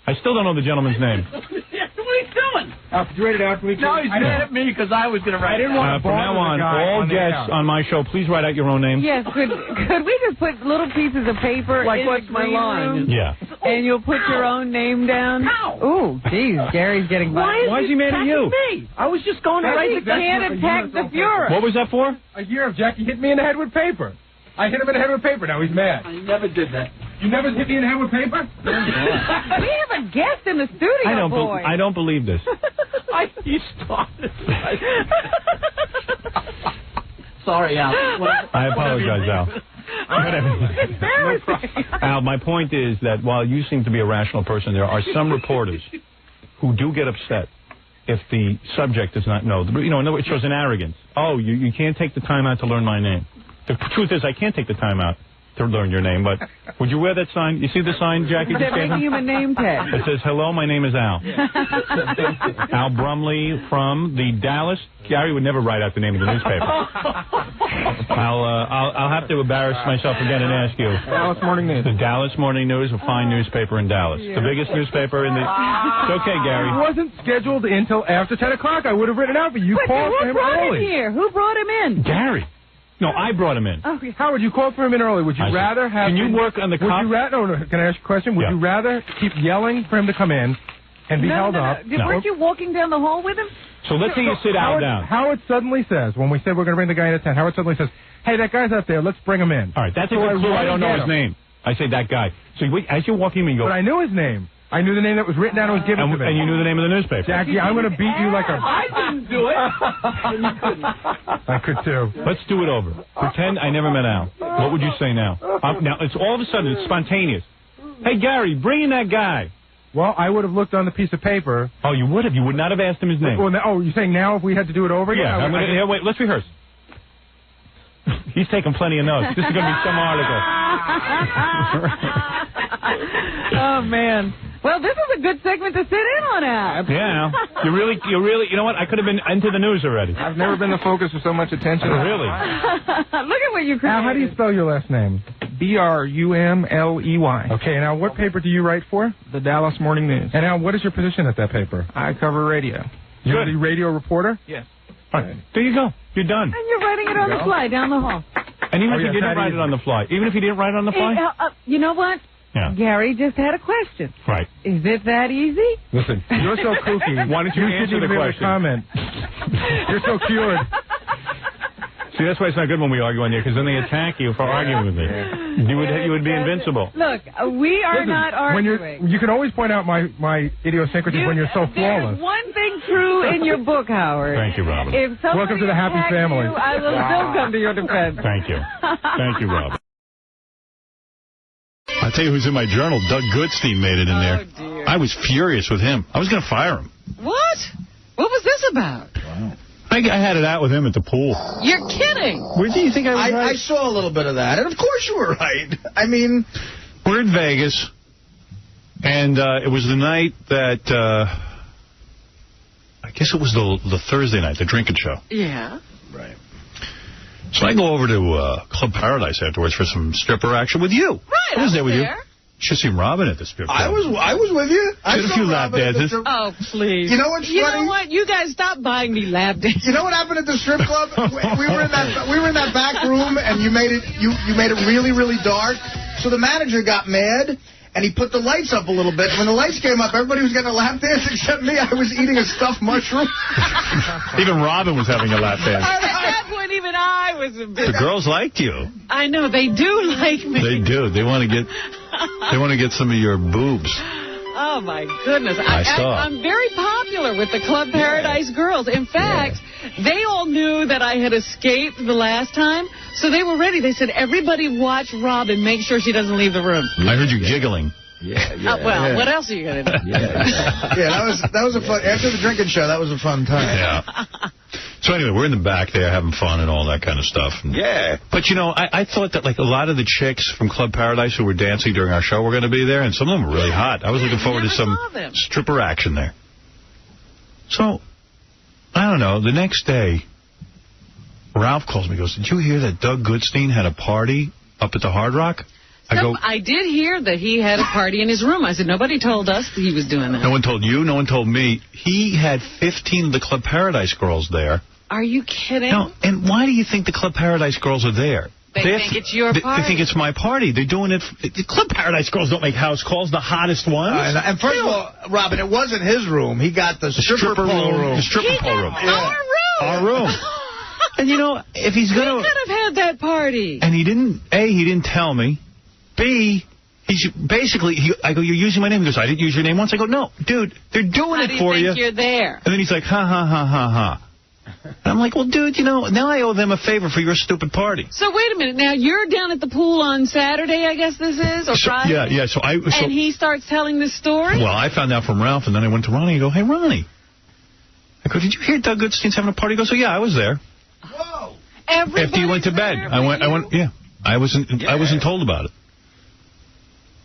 I still don't know the gentleman's name. What are you doing? Did you write it out for me? No, he's mad at me because I was going to write it. From now on, all guests on my show, please write out your own names. Yes, could we just put little pieces of paper in what's the my line? Yeah. And you'll put your own name down? How? Ooh, geez, Gary's getting violent. Why is he mad at you? Me? I was just going to write You can't attack the Fuhrer. What was that for? A year of Jackie hit me in the head with paper. I hit him in the head with paper. Now he's mad. I never did that. You never hit me in the head with paper? We have a guest in the studio, boy. I don't believe this. You started. Sorry, Al. I apologize, Al. Embarrassing. Al, my point is that while you seem to be a rational person, there are some reporters who do get upset if the subject does not know. You know, it shows an arrogance. Oh, you can't take the time out to learn my name. The truth is, I can't take the time out to learn your name, but would you wear that sign? You see the sign Jackie just They're gave making him? him a name tag. It says, hello, my name is Al. Al Brumley from the Dallas. Gary would never write out the name of the newspaper. I'll have to embarrass myself again and ask you. Dallas Morning News. The Dallas Morning News, a fine newspaper in Dallas. The biggest newspaper in the... It's okay, Gary. It wasn't scheduled until after 10 o'clock. I would have written it out, but you called for him early. Who brought him in? Gary. No, I brought him in. Oh, Howard, you called for him in early. Would you rather have... Can you work on the cop? No, can I ask you a question? Would you rather keep yelling for him to come in and be held up? Weren't you walking down the hall with him? So let's say you sit Al down. Howard suddenly says, when we said we're going to bring the guy in at 10, Howard suddenly says, hey, that guy's out there. Let's bring him in. All right, that's a good clue. I don't know his name. I say that guy. So as you're walking in, you go... But I knew his name. I knew the name that was written down and was given to me. And you knew the name of the newspaper. Jackie, I'm going to beat you like a... I didn't do it. I could too. Let's do it over. Pretend I never met Al. What would you say now? Now, it's all of a sudden, it's spontaneous. Hey, Gary, bring in that guy. Well, I would have looked on the piece of paper. Oh, you would have? You would not have asked him his name? Well, you're saying now if we had to do it over again? Yeah, wait, let's rehearse. He's taking plenty of notes. This is going to be some article. Oh, man. Well, this is a good segment to sit in on, Al. Yeah. You really, you know what? I could have been into the news already. I've never been the focus of so much attention. Really? Look at what you created. Al, how do you spell your last name? Brumley. Okay, now what paper do you write for? The Dallas Morning News. And now, what is your position at that paper? I cover radio. You're the radio reporter? Yes. All right. There you go. You're done. And you're writing it on the fly down the hall. And even if you didn't write it on the fly. Even if you didn't write it on the fly? You know what? Yeah. Gary just had a question. Right. Is it that easy? Listen, you're so kooky. Why don't you answer the question? Comment. You're so cured. See, that's why it's not good when we argue on here, because then they attack you for arguing with me. You would be invincible. Look, we are not arguing. You can always point out my idiosyncrasies when you're so flawless. There's one thing true in your book, Howard. Thank you, Robin. If Welcome to the happy family. I will still come to your defense. Thank you. Thank you, Robin. I'll tell you who's in my journal. Doug Goodstein made it in there. Dear. I was furious with him. I was going to fire him. What? What was this about? Wow. I had it out with him at the pool. You're kidding. Where do you think I was right? I saw a little bit of that, and of course you were right. I mean... We're in Vegas, and it was the night that... I guess it was the Thursday night, the drinking show. Yeah. Right. So I go over to Club Paradise afterwards for some stripper action with you. Right, I was there with you. there. Should have seen Robin at the strip club. I was with you. I did a few lap dances. Oh, please. You know what's funny? You know what? You guys stop buying me lap dances. You know what happened at the strip club? we were in that back room, and you made it really, really dark. So the manager got mad, and he put the lights up a little bit. When the lights came up, everybody was getting a lap dance except me. I was eating a stuffed mushroom. Even Robin was having a lap dance. At that point, even I was a bit... The girls liked you. I know. They do like me. They do. They want to get some of your boobs. Oh, my goodness. I'm very popular with the Club Paradise girls. In fact, they all knew that I had escaped the last time, so they were ready. They said, everybody watch Robin. Make sure she doesn't leave the room. I heard you giggling. What else are you going to do? That was a fun... After the drinking show, that was a fun time. Yeah. So anyway, we're in the back there having fun and all that kind of stuff. Yeah. But, you know, I thought that, like, a lot of the chicks from Club Paradise who were dancing during our show were going to be there, and some of them were really hot. I was looking forward to some stripper action there. So, I don't know, the next day, Ralph calls me and goes, did you hear that Doug Goodstein had a party up at the Hard Rock? I did hear that he had a party in his room. I said, nobody told us he was doing that. No one told you. No one told me. He had 15 of the Club Paradise girls there. Are you kidding? No, and why do you think the Club Paradise girls are there? They think it's your party. They think it's my party. They're doing it. The Club Paradise girls don't make house calls. The hottest ones. And first of all, Robin, it wasn't his room. He got the stripper pole room. The stripper pole room. Our room. And, you know, if he's going to... He could have had that party. And he didn't tell me. B, I go, you're using my name? He goes, I didn't use your name once. I go, no, dude, they're doing it for you. How do you think you're there? And then he's like, ha, ha, ha, ha, ha. And I'm like, well, dude, you know, now I owe them a favor for your stupid party. So wait a minute. Now, you're down at the pool on Saturday, I guess this is, or Friday? Yeah. And he starts telling this story? Well, I found out from Ralph, and then I went to Ronnie and go, hey, Ronnie. I go, did you hear Doug Goodstein's having a party? He goes, I was there. Whoa. After you went to bed. I went, yeah. I wasn't told about it.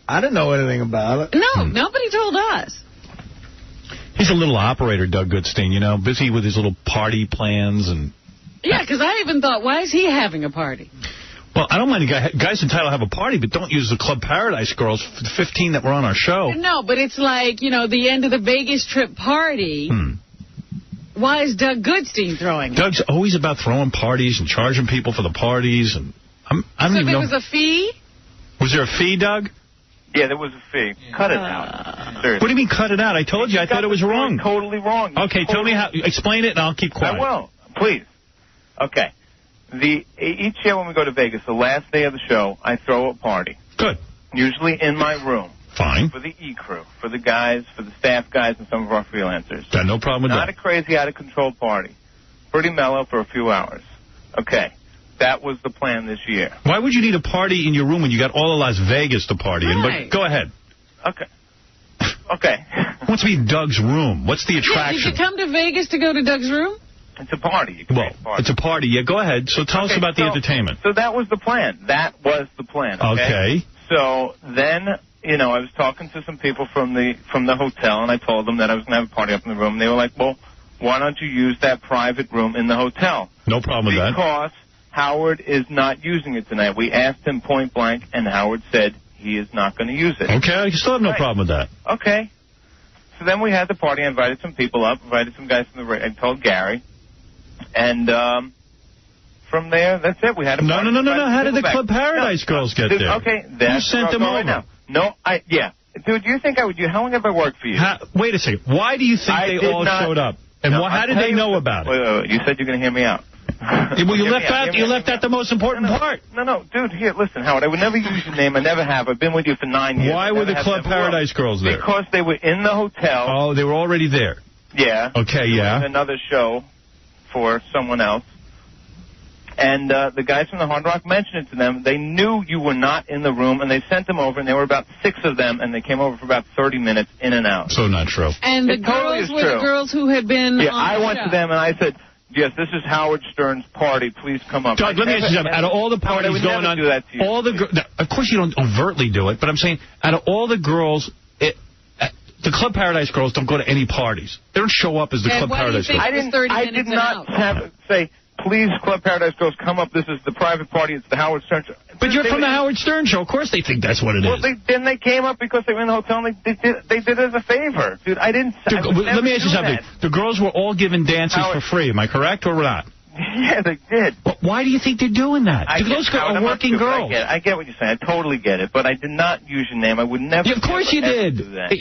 I didn't know anything about it. No, nobody told us. He's a little operator, Doug Goodstein, you know, busy with his little party plans. And yeah, because I even thought, why is he having a party? Well, I don't mind guys entitled to have a party, but don't use the Club Paradise girls, the 15 that were on our show. No, but it's like, you know, the end of the Vegas trip party. Why is Doug Goodstein throwing it? Doug's always about throwing parties and charging people for the parties. And I don't even know. So there was a fee? Was there a fee, Doug? Yeah, there was a fee. Cut it out. Seriously. What do you mean cut it out? I told you. I thought it was wrong. Totally wrong. Okay, tell me how. Explain it, and I'll keep quiet. I will. Please. Okay. Each year when we go to Vegas, the last day of the show, I throw a party. Good. Usually in my room. Fine. For the E-crew, for the guys, for the staff guys, and some of our freelancers. Got no problem with that. Not a crazy, out-of-control party. Pretty mellow for a few hours. Okay. That was the plan this year. Why would you need a party in your room when you got all of Las Vegas to party in? But go ahead. Okay. What's to be Doug's room? What's the attraction? Did you come to Vegas to go to Doug's room? It's a party. It's a party. Yeah, go ahead. So tell us about the entertainment. So that was the plan. That was the plan. Okay. So then, you know, I was talking to some people from the hotel, and I told them that I was going to have a party up in the room. And they were like, well, why don't you use that private room in the hotel? No problem with that. Because Howard is not using it tonight. We asked him point blank, and Howard said he is not going to use it. Okay, I still have no problem with that. Okay. So then we had the party. I invited some people up, invited some guys from the radio. I told Gary. And from there, that's it. We had a party. No. How did the Club Paradise girls get there? Okay, that's who sent them over? Right now. No, yeah. Dude, you think I would? How long have I worked for you? Wait a second. Why do you think they all showed up? And how did they know about it? Wait. You said you're going to hear me out. Well, you left out the most important part. No, dude, here, listen, Howard, I would never use your name. I never have. I've been with you for 9 years. Why were the Club Paradise girls there? Because they were in the hotel. Oh, they were already there. Yeah. Okay, yeah. Another show for someone else. And the guys from the Hard Rock mentioned it to them. They knew you were not in the room, and they sent them over, and there were about 6 of them, and they came over for about 30 minutes in and out. So not true. And the girls were the girls who had been on I the went show. to them, and I said, yes, this is Howard Stern's party. Please come up. Doug, let me ask you something. Out of all the parties going on, do that to you. all the of course you don't overtly do it, but I'm saying out of all the girls, the Club Paradise girls don't go to any parties. They don't show up as the Club Paradise girls. I did not say, please, Club Paradise girls, come up. This is the private party. It's the Howard Stern show. But you're from the Howard Stern show. Of course they think that's what it is. Then they came up because they were in the hotel, and they did it as a favor. Dude, I didn't... Let me ask you something. The girls were all given dances for free. Am I correct or not? Yeah, they did. But why do you think they're doing that? Those are working girls. I get what you're saying. I totally get it. But I did not use your name. I would never... Yeah, of course you did. Do that.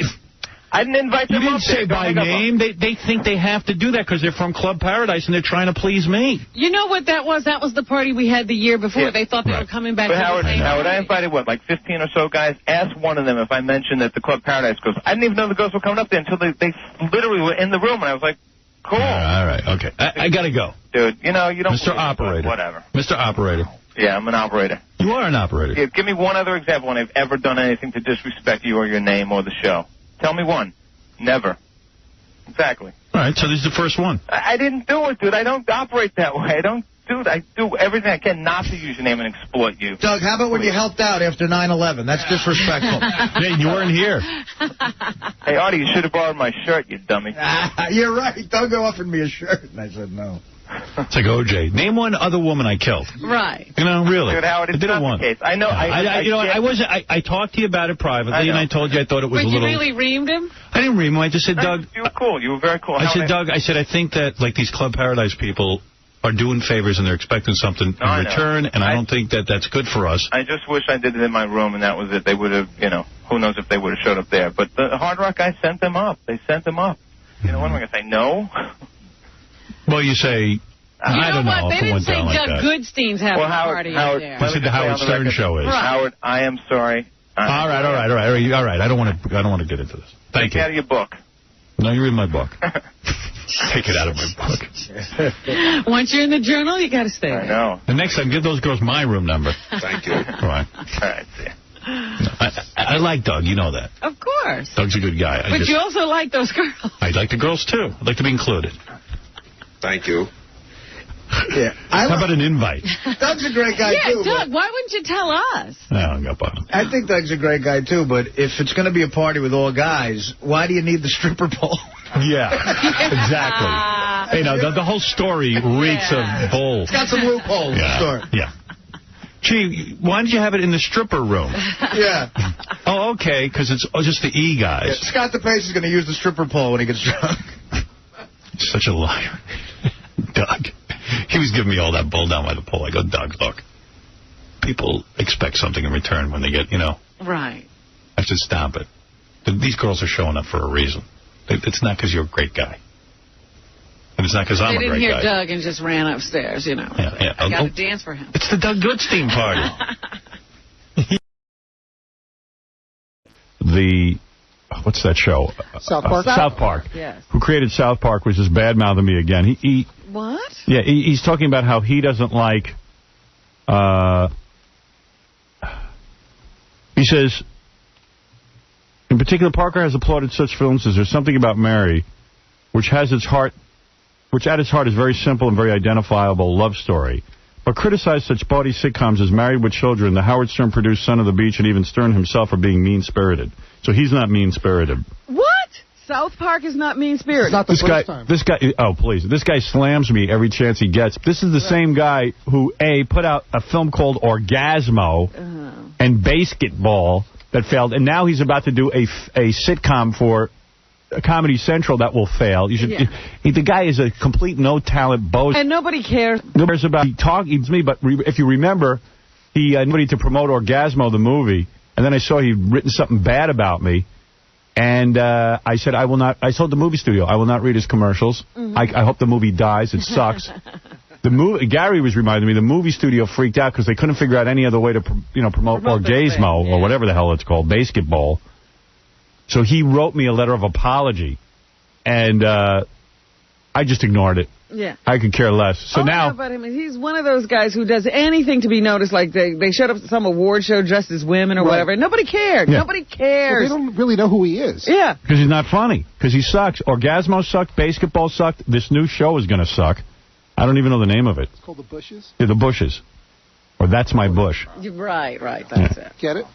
I didn't invite them up. You didn't say by name. They think they have to do that because they're from Club Paradise and they're trying to please me. You know what that was? That was the party we had the year before. Yeah. They thought they were coming back. But Howard, I invited, like 15 or so guys? Ask one of them if I mentioned that the Club Paradise girls. I didn't even know the girls were coming up there until they literally were in the room, and I was like, cool. All right, okay. I got to go. Dude, you don't... Mr. Operator. Whatever. Mr. Operator. Yeah, I'm an operator. You are an operator. Yeah, give me one other example when I've ever done anything to disrespect you or your name or the show. Tell me one. Never. Exactly. All right, so this is the first one. I didn't do it, dude. I don't operate that way. I do everything I can not to use your name and exploit you. Doug, how about when you helped out after 9/11? That's disrespectful. Hey, you weren't here. Hey, Artie, you should have borrowed my shirt, you dummy. You're right. Doug offered me a shirt, and I said no. It's like OJ. Name one other woman I killed. Right. You know, really. Dude, Howard, it's not the case. I know. I talked to you about it privately, and I told you I thought it was a little... But you really reamed him? I didn't ream him. I just said, Doug... You were cool. You were very cool. I said, Doug, I think that, like, these Club Paradise people are doing favors and they're expecting something in return, and I don't think that that's good for us. I just wish I did it in my room, and that was it. They would have, who knows if they would have showed up there. But the Hard Rock guys sent them up. They sent them up. You know, what am I going to say, no? Well, you say... I don't know. They didn't say Doug Goodstein's having a party out there. They said the Howard Stern show is. Right. Howard, I am sorry. All right. I don't want to get into this. Thank you. Take it out of your book. No, you're in my book. Take it out of my book. Once you're in the journal, you got to stay there. I know. The next time, give those girls my room number. Thank you. All right. All right, see ya. No, I like Doug. You know that. Of course. Doug's a good guy. But you also like those girls. I like the girls, too. I'd like to be included. Thank you. Yeah. How about an invite? Doug's a great guy, too. Yeah, Doug, why wouldn't you tell us? I think Doug's a great guy, too, but if it's going to be a party with all guys, why do you need the stripper pole? Yeah, exactly. Hey, now, the whole story reeks of bull. It's got some loopholes. Yeah. Gee, why did you have it in the stripper room? Yeah. Oh, okay, because it's just the E guys. Yeah, Scott DePace is going to use the stripper pole when he gets drunk. Such a liar. Doug. He was giving me all that bull down by the pole. I go, Doug, look. People expect something in return when they get, Right. I said, stop it. These girls are showing up for a reason. It's not because you're a great guy. And it's not because I'm a great guy. They didn't hear Doug and just ran upstairs, Yeah. I got to dance for him. It's the Doug Goodstein party. What's that show? South Park. South Park. Yes. Who created South Park was just bad-mouthing me again. What? Yeah, he's talking about how he doesn't like... he says, in particular, Parker has applauded such films as There's Something About Mary, which at its heart is very simple and very identifiable love story, but criticized such bawdy sitcoms as Married with Children, the Howard Stern-produced Son of the Beach, and even Stern himself for being mean-spirited. So he's not mean-spirited. What? South Park is not mean-spirited. It's not the first time. This guy, oh, please. This guy slams me every chance he gets. This is the same guy who, put out a film called Orgasmo and Basketball that failed, and now he's about to do a sitcom for Comedy Central that will fail. The guy is a complete no-talent boast. And nobody cares. Nobody cares about me, but if you remember, he wanted to promote Orgasmo, the movie, and then I saw he'd written something bad about me. And I said, I will not. I told the movie studio, I will not read his commercials. I hope the movie dies. It sucks. Gary was reminding me, the movie studio freaked out because they couldn't figure out any other way to promote Orgasmo, or whatever the hell it's called, basketball. So he wrote me a letter of apology, and I just ignored it. Yeah. I could care less. So now... Yeah, but I mean, he's one of those guys who does anything to be noticed. Like they showed up at some award show dressed as women or whatever. Nobody cared. Yeah. Nobody cares. Well, they don't really know who he is. Yeah. Because he's not funny. Because he sucks. Orgasmo sucked. Basketball sucked. This new show is going to suck. I don't even know the name of it. It's called The Bushes? Yeah, The Bushes. Or That's My Bush. Right. That's it. Get it?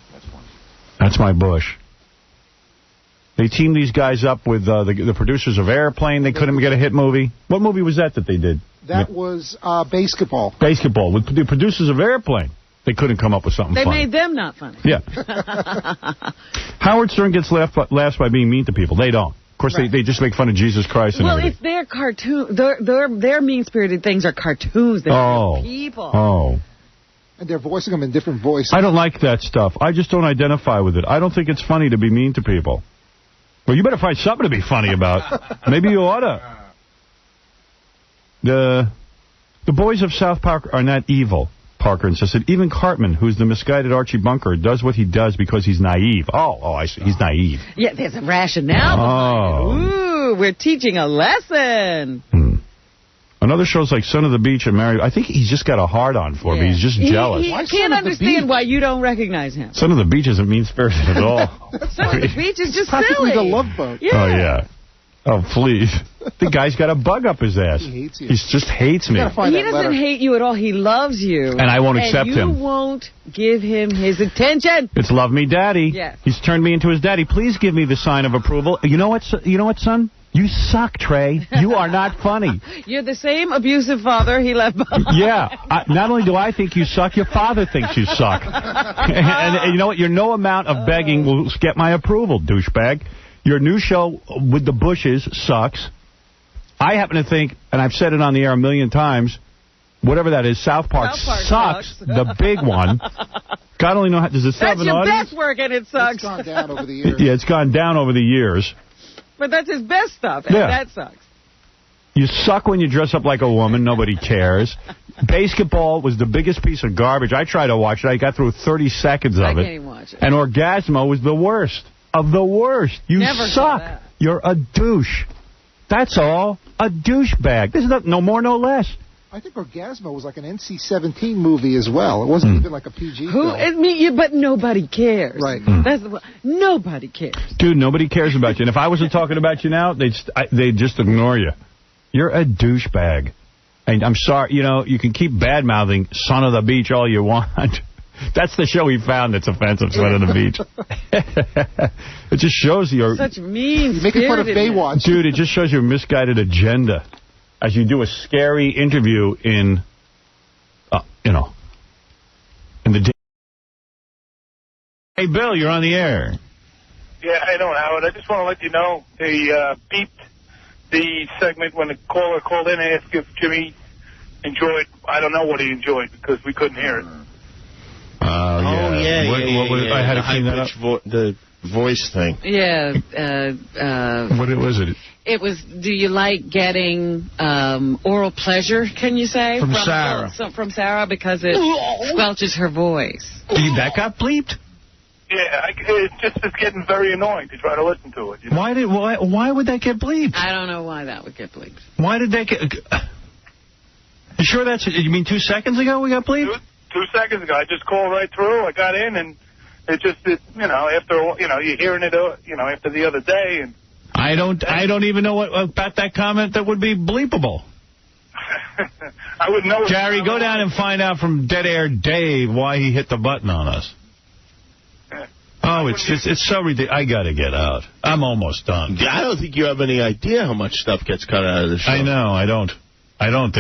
That's My Bush. They teamed these guys up with the producers of Airplane. They couldn't get a hit movie. What movie was that they did? That was Basketball. Basketball. With the producers of Airplane. They couldn't come up with something funny. They made them not funny. Yeah. Howard Stern gets laughs by being mean to people. They don't. Of course, they just make fun of Jesus Christ and everything. It's their cartoon. Their mean-spirited things are cartoons. They're people. Oh. And they're voicing them in different voices. I don't like that stuff. I just don't identify with it. I don't think it's funny to be mean to people. Well, you better find something to be funny about. Maybe you ought to. The boys of South Park are not evil, Parker insisted. Even Cartman, who's the misguided Archie Bunker, does what he does because he's naive. Oh, I see. He's naive. Yeah, there's a rationale behind it. Ooh, we're teaching a lesson. Another show's like Son of the Beach and Mary. I think he's just got a hard-on for me. He's just jealous. He can't understand why you don't recognize him. Son of the Beach isn't mean-spirited at all. Son of the Beach is just practically silly. The Love Boat. Yeah. Oh, yeah. Oh, please. The guy's got a bug up his ass. He hates you. He just hates me. He doesn't hate you at all. He loves you. And I won't accept him. And you won't give him his attention. It's love me daddy. Yes. He's turned me into his daddy. Please give me the sign of approval. You know what, son? You suck, Trey. You are not funny. You're the same abusive father he left behind. Yeah. Not only do I think you suck, your father thinks you suck. and you know what? Your no amount of begging will get my approval, douchebag. Your new show with the Bushes sucks. I happen to think, and I've said it on the air a million times, whatever that is, South Park sucks. The big one. God only knows. Does it have an audience? That's your best work, and it sucks. It's gone down over the years. Yeah, it's gone down over the years. But that's his best stuff, and that sucks. You suck when you dress up like a woman. Nobody cares. Basketball was the biggest piece of garbage. I tried to watch it. I got through 30 seconds of it. I can't even watch it. And Orgasmo was the worst of the worst. You suck. You're a douche. That's all. A douchebag. This is no more, no less. I think Orgasmo was like an NC-17 movie as well. It wasn't even like a PG film. But nobody cares. Right. Nobody cares. Dude, nobody cares about you. And if I wasn't talking about you now, they'd just ignore you. You're a douchebag. And I'm sorry, you can keep bad-mouthing Son of the Beach all you want. That's the show we found that's offensive, Son of the Beach. It just shows your... Such mean-spirited... Making fun of Baywatch. Dude, it just shows your misguided agenda. As you do a scary interview in the day. Hey, Bill, you're on the air. Yeah, I know, Howard. I just want to let you know they beeped the segment when the caller called in and asked if Jimmy enjoyed. I don't know what he enjoyed because we couldn't hear it. I had to clean that up. The voice thing. Yeah. What was it? It was, do you like getting oral pleasure, can you say? From Sarah. From Sarah, because it squelches her voice. That got bleeped? Yeah, it's getting very annoying to try to listen to it. Why would that get bleeped? I don't know why that would get bleeped. Why did that get... You sure you mean 2 seconds ago we got bleeped? 2 seconds ago. I just called right through. I got in, and after, you're hearing it, after the other day, and... I don't even know what about that comment that would be bleepable. I wouldn't know. Gary, go down and find out from Dead Air Dave why he hit the button on us. Oh, it's so ridiculous. I got to get out. I'm almost done. I don't think you have any idea how much stuff gets cut out of the show. I know. I don't. I don't.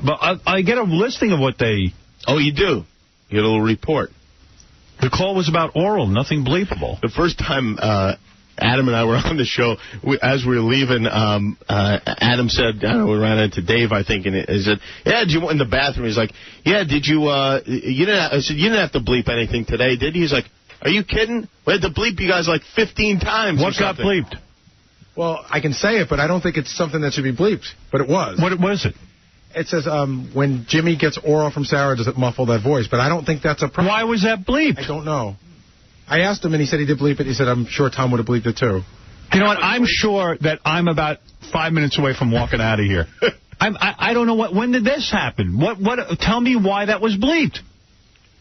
But I get a listing of what they... Oh, you do? You get a little report. The call was about oral, nothing bleepable. The first time Adam and I were on the show, as we were leaving, Adam said, I don't know, we ran into Dave, I think, and he said, yeah, did you in the bathroom? He's like, yeah, did you, I said, you didn't have to bleep anything today, did you? He's like, are you kidding? We had to bleep you guys like 15 times. What got bleeped? Well, I can say it, but I don't think it's something that should be bleeped. But it was. What was it? It says, when Jimmy gets oral from Sarah, does it muffle that voice? But I don't think that's a problem. Why was that bleeped? I don't know. I asked him, and he said he did bleep it. He said, I'm sure Tom would have bleeped it, too. You know what? I'm sure that I'm about 5 minutes away from walking out of here. I don't know when did this happen? What? Tell me why that was bleeped.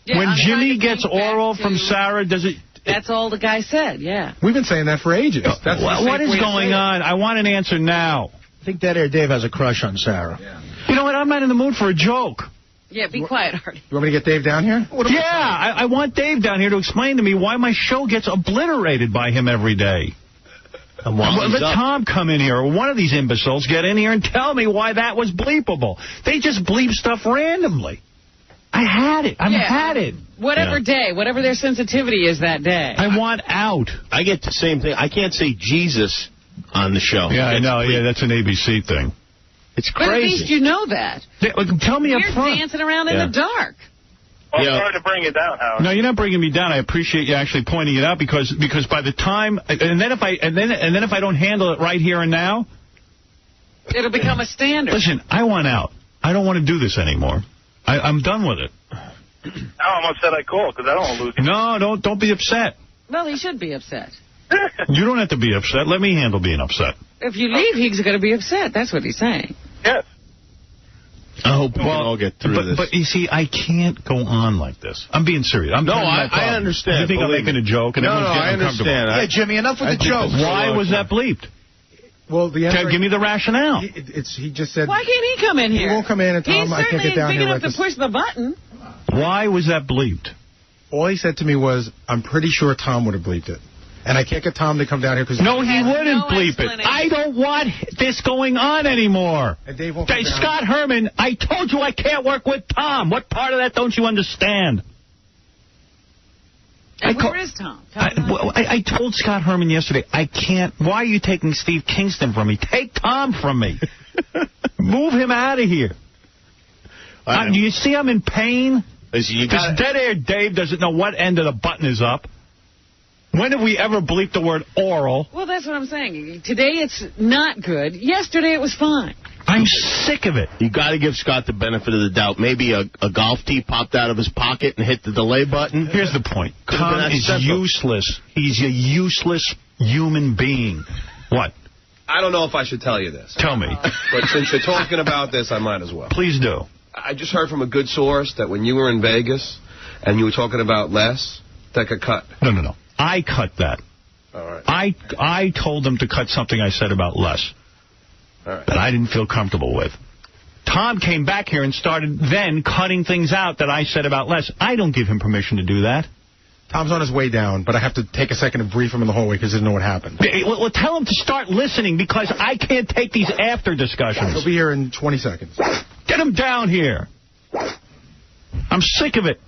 Yeah, when Jimmy gets oral from Sarah, does it... That's all the guy said, yeah. We've been saying that for ages. What is going on? I want an answer now. I think Dead Air Dave has a crush on Sarah. Yeah. You know what? I'm not in the mood for a joke. Yeah, be quiet, Artie. You want me to get Dave down here? Yeah, I want Dave down here to explain to me why my show gets obliterated by him every day. Let Tom come in here, or one of these imbeciles get in here and tell me why that was bleepable. They just bleep stuff randomly. I had it. I've had it. Whatever day, whatever their sensitivity is that day. I want out. I get the same thing. I can't say Jesus on the show. Yeah, I know. Yeah, that's an ABC thing. It's crazy. But at least you know that. Tell me up front. You're dancing around in the dark. Well, sorry to bring it down, Howard. No, you're not bringing me down. I appreciate you actually pointing it out because by the time and then if I don't handle it right here and now, it'll become a standard. Listen, I want out. I don't want to do this anymore. I'm done with it. Now I'm upset I called because I don't want to lose you. No, don't be upset. Well, he should be upset. You don't have to be upset. Let me handle being upset. If you leave, he's going to be upset. That's what he's saying. Yes. I hope we can all get through this. But you see, I can't go on like this. I'm being serious. I understand. You think I'm making a joke? And I understand. Yeah, Jimmy, enough with the joke. Why was that bleeped? Well, give me the rationale. He just said... Why can't he come in here? He won't come in, and Tom, I can't get down here. He's certainly big enough to push the button. Why was that bleeped? All he said to me was, I'm pretty sure Tom would have bleeped it. And I can't get Tom to come down here because... No, he wouldn't bleep it. I don't want this going on anymore. And Dave won't come down. Scott Herman, I told you I can't work with Tom. What part of that don't you understand? And where is Tom? I told Scott Herman yesterday, I can't... Why are you taking Steve Kingston from me? Take Tom from me. Move him out of here. Do you see I'm in pain? Because Dead Air Dave doesn't know what end of the button is up. When have we ever bleeped the word oral? Well, that's what I'm saying. Today it's not good. Yesterday it was fine. I'm sick of it. You got to give Scott the benefit of the doubt. Maybe a golf tee popped out of his pocket and hit the delay button. Here's the point. Tom is useless. He's a useless human being. What? I don't know if I should tell you this. Tell me. But since you're talking about this, I might as well. Please do. I just heard from a good source that when you were in Vegas and you were talking about Les, that got cut. No. I cut that. All right. I told them to cut something I said about Les that I didn't feel comfortable with. Tom came back here and started then cutting things out that I said about Les. I don't give him permission to do that. Tom's on his way down, but I have to take a second to brief him in the hallway because he doesn't know what happened. Well, tell him to start listening because I can't take these after discussions. He'll be here in 20 seconds. Get him down here. I'm sick of it.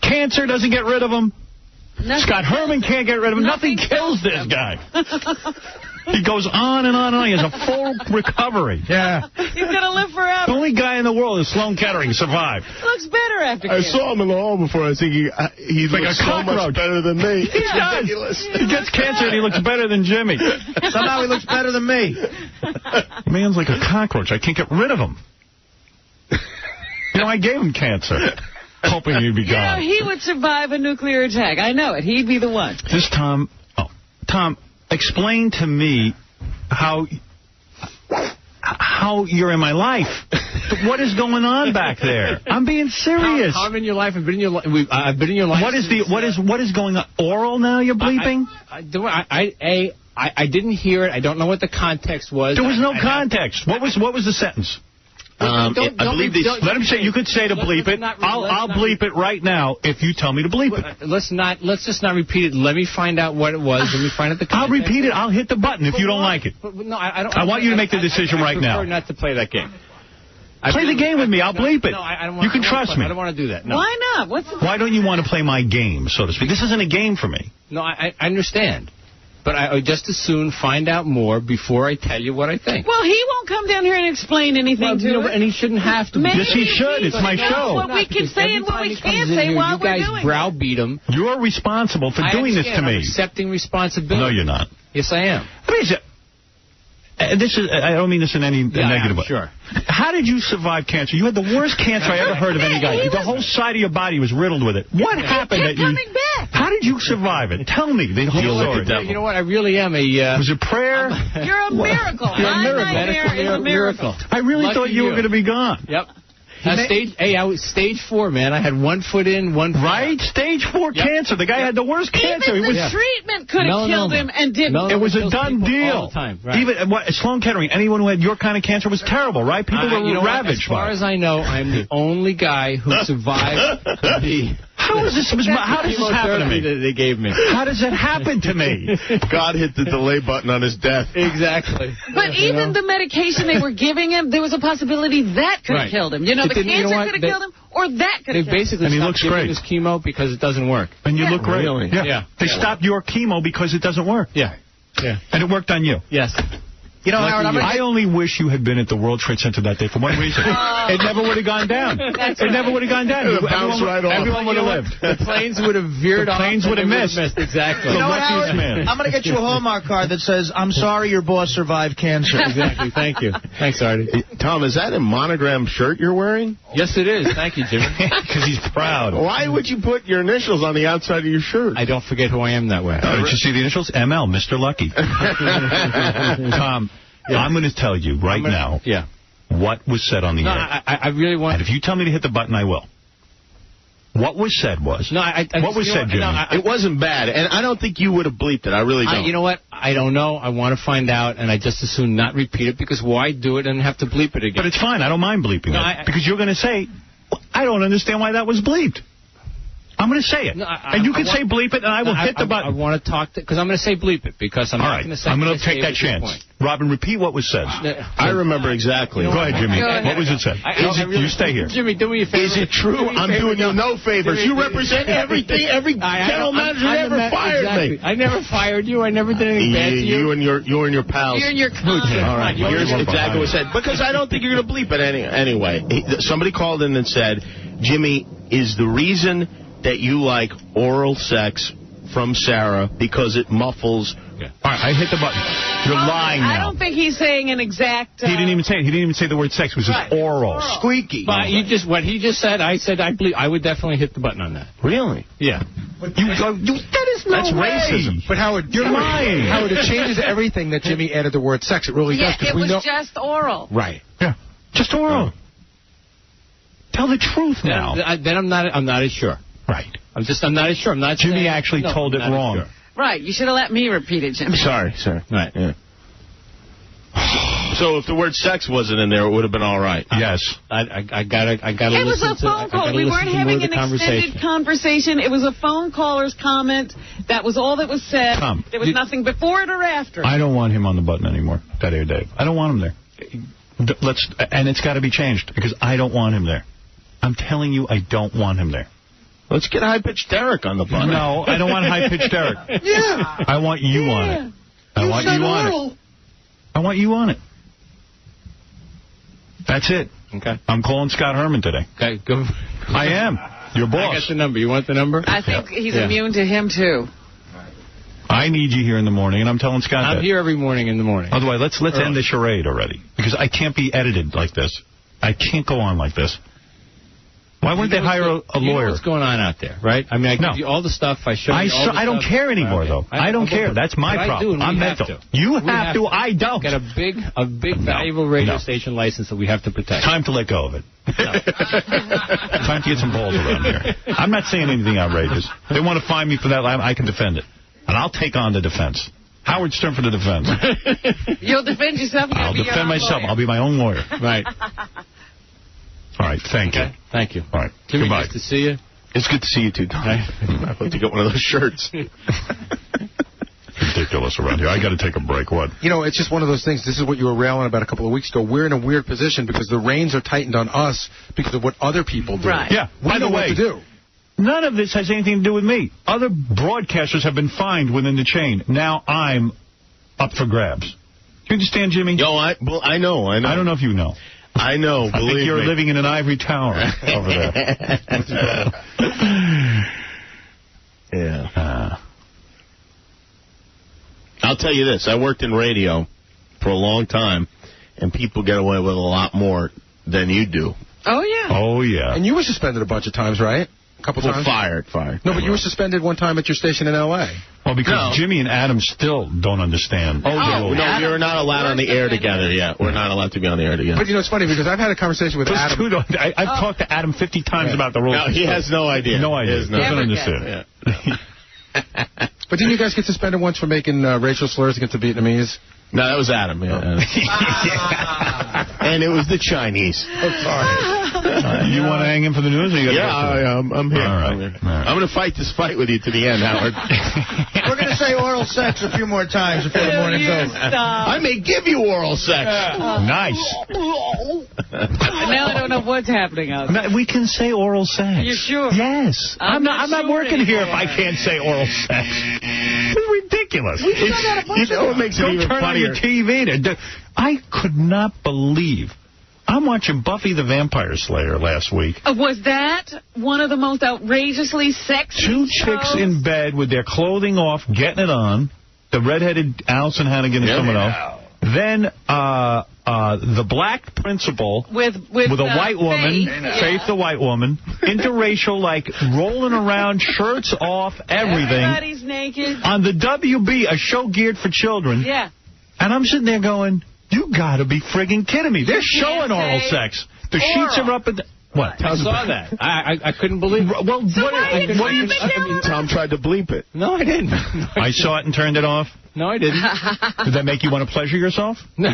Cancer doesn't get rid of him. Scott Herman can't get rid of him. Nothing kills this guy. He goes on and on and on. He has a full recovery. Yeah. He's going to live forever. The only guy in the world is Sloan Kettering survived. Looks better after cancer. I saw him in the hall before. I think he's like a so much better than me. He does. He gets cancer and he looks better than Jimmy. Somehow he looks better than me. Man's like a cockroach. I can't get rid of him. I gave him cancer. Hoping he'd be gone. He would survive a nuclear attack. I know it. He'd be the one. This Tom, explain to me how you're in my life. What is going on back there? I'm being serious. I'm in your life. I've been in your life. I've been in your life. What is going on? Oral now? You're bleeping? I didn't hear it. I don't know what the context was. There was no context. What was the sentence? I believe let him say. You could say to bleep it. I'll bleep it right now if you tell me to bleep it. Let's just not repeat it. Let me find out what it was. Let me find out the context. I'll repeat it. I'll hit the button if you don't like it. No, I don't. I want you to make the decision right now. I prefer not to play that game. Play the game with me. I'll bleep it. No, I don't want. You can trust me. I don't want to do that. No. Why not? Why don't you want to play my game, so to speak? This isn't a game for me. No, I understand. But I just as soon find out more before I tell you what I think. Well, he won't come down here and explain anything to us. And he shouldn't have to. Yes, he should. It's my show. What we can say and what we can't say while we're doing it. You guys browbeat him. You're responsible for doing this to me. I'm accepting responsibility. No, you're not. Yes, I am. I don't mean this in any negative way. Sure. How did you survive cancer? You had the worst cancer I ever heard of any guy. The whole side of your body was riddled with it. What happened that you... coming back. How did you survive it? Tell me the whole story. You know what? I really am a... Was it prayer? You're a miracle. You're a miracle. My nightmare is a miracle. I really thought you were going to be gone. Yep. I was stage 4, man. I had 1 foot in, 1 foot out. Right? Stage 4 cancer. The guy had the worst cancer. Even the treatment could have killed him and didn't. It was a done deal. All the time. Right. Even Sloan Kettering, anyone who had your kind of cancer was terrible, right? People were ravaged by it. As far as I know, I'm the only guy who survived the... How does this happen to me? That they gave me. How does it happen to me? God hit the delay button on his death. Exactly. But even the medication they were giving him, there was a possibility that could have killed him. You know, the cancer could have killed him, or that could have killed him. They basically stopped giving his chemo because it doesn't work. And you look great. Really? Yeah. They stopped your chemo because it doesn't work. Yeah. And it worked on you. Yes. You know, Howard, I only wish you had been at the World Trade Center that day for one reason. It never would have gone down. It never would have gone down. Everyone would have lived. The planes would have veered off. The planes would have missed. Exactly. You know what, Howard? I'm going to get you a Hallmark card that says, "I'm sorry your boss survived cancer." Exactly. Thank you. Thanks, Artie. Tom, is that a monogram shirt you're wearing? Yes, it is. Thank you, Jimmy. Because he's proud. Why would you put your initials on the outside of your shirt? I don't forget who I am that way. Did you see the initials? ML, Mr. Lucky. Tom, I'm going to tell you right now what was said on the air. I really want... And if you tell me to hit the button, I will. What was said was... What was said, Jimmy? It wasn't bad, and I don't think you would have bleeped it. I really don't. You know what? I don't know. I want to find out, and I just as soon not repeat it, because why do it and have to bleep it again? But it's fine. I don't mind bleeping it. Because you're going to say, I don't understand why that was bleeped. I'm going to say it. And you can say bleep it, and I will hit the button. I want to talk to... Because I'm going to say bleep it, because I'm not going to say... I'm going to take that chance. Robin, repeat what was said. I remember exactly. Go ahead, Jimmy. What was it said? You stay here. Jimmy, do me a favor. Is it true? I'm doing you no favors. You represent everything. Every general manager ever fired me. I never fired you. I never did anything bad to you. You and your pals. You and your colleagues. All right. Here's exactly what was said. Because I don't think you're going to bleep it anyway. Somebody called in and said, Jimmy, is the reason that you like oral sex from Sarah because it muffles... All right, I hit the button. You're lying now. I don't think he's saying an exact... He didn't even say it. He didn't even say the word sex. It was just oral. Squeaky. But what he just said, I would definitely hit the button on that. Really? Yeah. That is no way. Racism. But Howard, you're lying. Howard, it changes everything that Jimmy added the word sex. It really does. It was just oral. Right. Yeah. Just oral. Tell the truth now. Then I'm not as sure. Right. I'm not as sure. I'm not. Jimmy actually told it wrong. Sure. Right. You should have let me repeat it, Jimmy. Sorry. Right. Yeah. So if the word sex wasn't in there, it would have been all right. Yes. I gotta It was a phone call. We weren't having an extended conversation. It was a phone caller's comment. That was all that was said. Tom, there was nothing before it or after. I don't want him on the button anymore. That air, Dave. I don't want him there. And it's got to be changed because I don't want him there. I'm telling you, I don't want him there. Let's get high-pitched Derek on the button. No, I don't want high-pitched Derek. Yeah. I want you on it. I want you on it. I want you on it. That's it. Okay. I'm calling Scott Herman today. Okay, go. I am. Your boss. I got the number. You want the number? I think he's immune to him, too. I need you here in the morning, and I'm telling Scott I'm here every morning in the morning. Otherwise, let's end the charade already. Because I can't be edited like this. I can't go on like this. Why wouldn't they hire a lawyer? You know what's going on out there, right? I mean, I give you all the stuff. I show you all the I don't stuff. care anymore, though. I don't care. That's my problem. I'm mental. You have to. I don't. Got a big valuable radio station license that we have to protect. Time to let go of it. Time to get some balls around here. I'm not saying anything outrageous. If they want to fine me for that, I can defend it. And I'll take on the defense. Howard Stern for the defense. You'll defend yourself? I'll defend myself. I'll be my own lawyer. Right. All right, thank you. Thank you. All right, Jimmy, goodbye. Nice to see you. It's good to see you, too, Tom. I'd love to get one of those shirts. Ridiculous around here. I got to take a break. What? You know, it's just one of those things. This is what you were railing about a couple of weeks ago. We're in a weird position because the reins are tightened on us because of what other people do. Right. Yeah. We know what to do. None of this has anything to do with me. Other broadcasters have been fined within the chain. Now I'm up for grabs. Do you understand, Jimmy? Yo, I know. I don't know if you know. I know, I think you're living in an ivory tower over there. Yeah. I'll tell you this. I worked in radio for a long time, and people get away with a lot more than you do. Oh, yeah. Oh, yeah. And you were suspended a bunch of times, right? A couple times? Fired. No, but you were suspended one time at your station in L.A. Well, because Jimmy and Adam still don't understand. No, you're not allowed on the air together yet. We're not allowed to be on the air together. But, you know, it's funny because I've had a conversation with Adam. I've talked to Adam 50 times about the rules. No, he has no idea. No idea. He doesn't understand. Yeah. But didn't you guys get suspended once for making racial slurs against the Vietnamese? No, that was Adam. Yeah. And it was the Chinese. Oh, sorry. You want to hang in for the news? Or you I'm here. All right. I'm going to fight this fight with you to the end, Howard. We're going to say oral sex a few more times before the morning's over. I may give you oral sex. Nice. Now I don't know what's happening out there. We can say oral sex. You sure? Yes. I'm not working here if I can't say oral sex. It's ridiculous. It makes it even turn funnier. on your TV. I could not believe. I'm watching Buffy the Vampire Slayer last week. Was that one of the most outrageously sexy Two chicks in bed with their clothing off, getting it on. The redheaded Allison Hannigan and someone else. Then the black principal with a white woman, Faith the white woman, interracial, like rolling around, shirts off, everything. Everybody's naked. On the WB, a show geared for children. Yeah. And I'm sitting there going, you gotta be friggin' kidding me. They're showing oral sex. The sheets are up and... What? I saw that. I couldn't believe it. Well, so what do you Tom tried to bleep it. No, I didn't. I saw it and turned it off. No, I didn't. Did that make you want to pleasure yourself? No.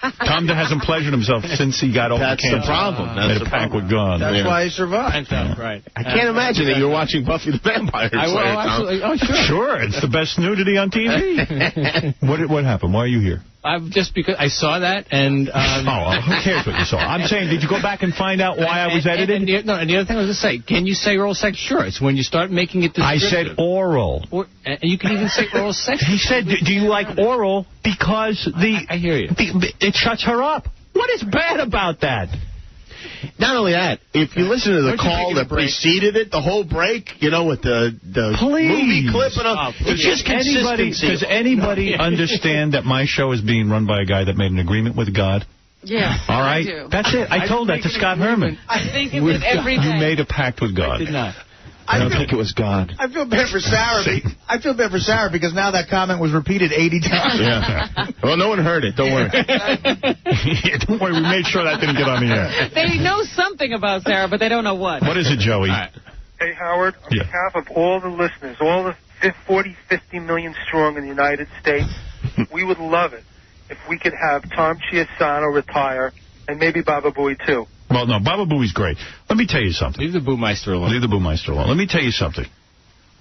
Tom hasn't pleasured himself since he got over cancer. That's the problem. Made a pact with God. That's why he survived. Right. I can't imagine that you're watching Buffy the Vampire Slayer. Absolutely. Oh, sure. Sure, it's the best nudity on TV. What happened? Why are you here? Just because I saw that and... who cares what you saw? I'm saying, did you go back and find out why I was edited? And the other thing I was going to say, can you say oral sex? Sure, it's when you start making it descriptive. I said oral. And you can even say oral sex. He said, do you like oral? Because I hear you. It shuts her up. What is bad about that? Not only that, if you listen to the call that preceded it, the whole break, you know, with the movie clip and all, it's just consistency. Does anybody understand that my show is being run by a guy that made an agreement with God? Yeah. All right? I do. That's it. I told that to Scott Herman. I think of it every day. You made a pact with God. I did not. I don't think it was God. I feel bad for Sarah. I feel bad for Sarah because now that comment was repeated 80 times. Yeah. Well, no one heard it. Don't worry. Don't worry. We made sure that didn't get on the air. They know something about Sarah, but they don't know what. What is it, Joey? Hey, Howard. On behalf of all the listeners, all the 40, 50 million strong in the United States, we would love it if we could have Tom Chiasano retire and maybe Baba Booey, too. Well, no, Baba Booey's great. Let me tell you something. Leave the Boomeister alone. Let me tell you something.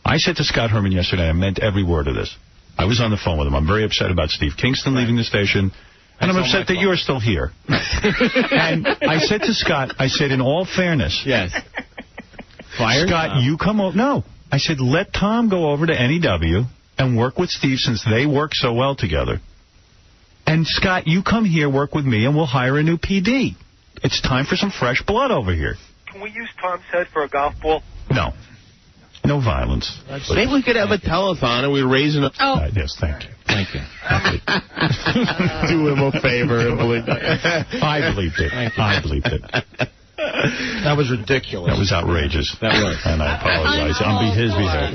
I said to Scott Herman yesterday, I meant every word of this. I was on the phone with him. I'm very upset about Steve Kingston leaving the station, and I'm upset that you're still here. And I said to Scott, I said, in all fairness, yes, Fired? Scott, you come over. No, I said, let Tom go over to NEW and work with Steve since they work so well together. And Scott, you come here, work with me, and we'll hire a new PD. It's time for some fresh blood over here. Can we use Tom's head for a golf ball? No. No violence. Maybe we could have a telethon and we raise an... yes, thank you. Thank you. Do him a favor and believe it. I believed it. I believed it. That was ridiculous. That was outrageous. That was. And I apologize on his behalf.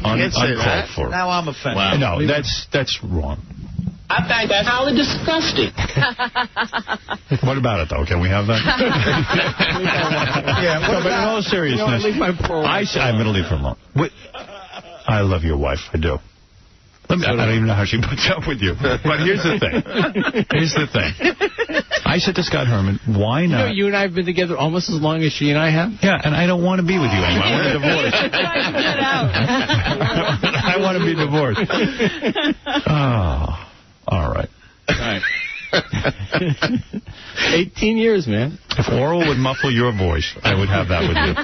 Uncalled for. Now I'm offended. Wow. No, that's wrong. I think that's highly disgusting. What about it, though? Can we have that? Yeah. But in all seriousness, I'm going to leave her alone. I love your wife. I do. I don't even know how she puts up with you. But here's the thing. I said to Scott Herman, why not? You know, you and I have been together almost as long as she and I have. Yeah, and I don't want to be with you anymore. I want a divorce. I want to be divorced. Oh, all right. All right. 18 years, man. If oral would muffle your voice, I would have that with you.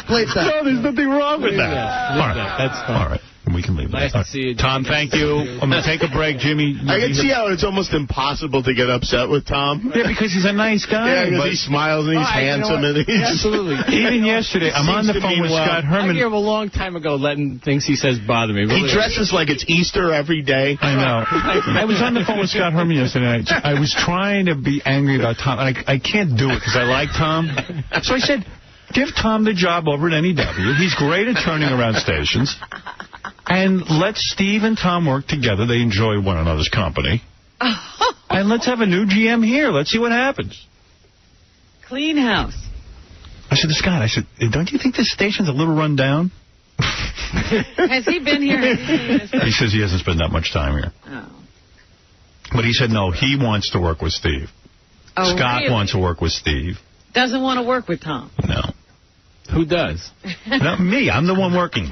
Please that. No, there's nothing wrong with that. That's fine. All right. We can leave. Nice to see you, Tom, thank you. I'm going to take a break, Jimmy. I can see how it's almost impossible to get upset with Tom. Yeah, because he's a nice guy. Yeah, because he smiles and he's handsome. And he's absolutely. Even yesterday, I'm on the phone with Scott Herman. I hear him a long time ago letting things he says bother me. Really. He dresses like it's Easter every day. I know. I was on the phone with Scott Herman yesterday. I was trying to be angry about Tom, and I can't do it because I like Tom. So I said, give Tom the job over at NEW. He's great at turning around stations. And let Steve and Tom work together. They enjoy one another's company. And let's have a new GM here. Let's see what happens. Clean house. I said to Scott, don't you think this station's a little run down? Has he been here? He says he hasn't spent that much time here. Oh. But he said, no, he wants to work with Steve. Oh, Scott really? wants to work with Steve. Doesn't want to work with Tom. No. Who does? Not me. I'm the one working.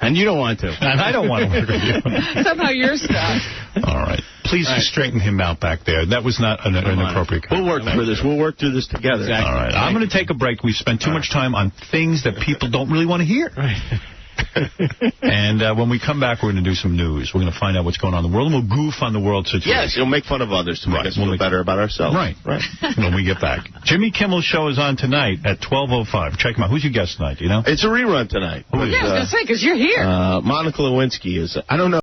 And you don't want to. And I don't want to work with you. Somehow you're stuck. All right. Please straighten him out back there. That was not an inappropriate comment. We'll work through this. We'll work through this together. Exactly. All right. I'm going to take a break. We've spent too much time on things that people don't really want to hear. Right. And when we come back, we're going to do some news. We're going to find out what's going on in the world, and we'll goof on the world situation. Yes, you'll make fun of others to make us feel better about ourselves. Right. When we get back. Jimmy Kimmel's show is on tonight at 12:05. Check him out. Who's your guest tonight, do you know? It's a rerun tonight. Yeah, I was going to say, because you're here. Monica Lewinsky is, I don't know.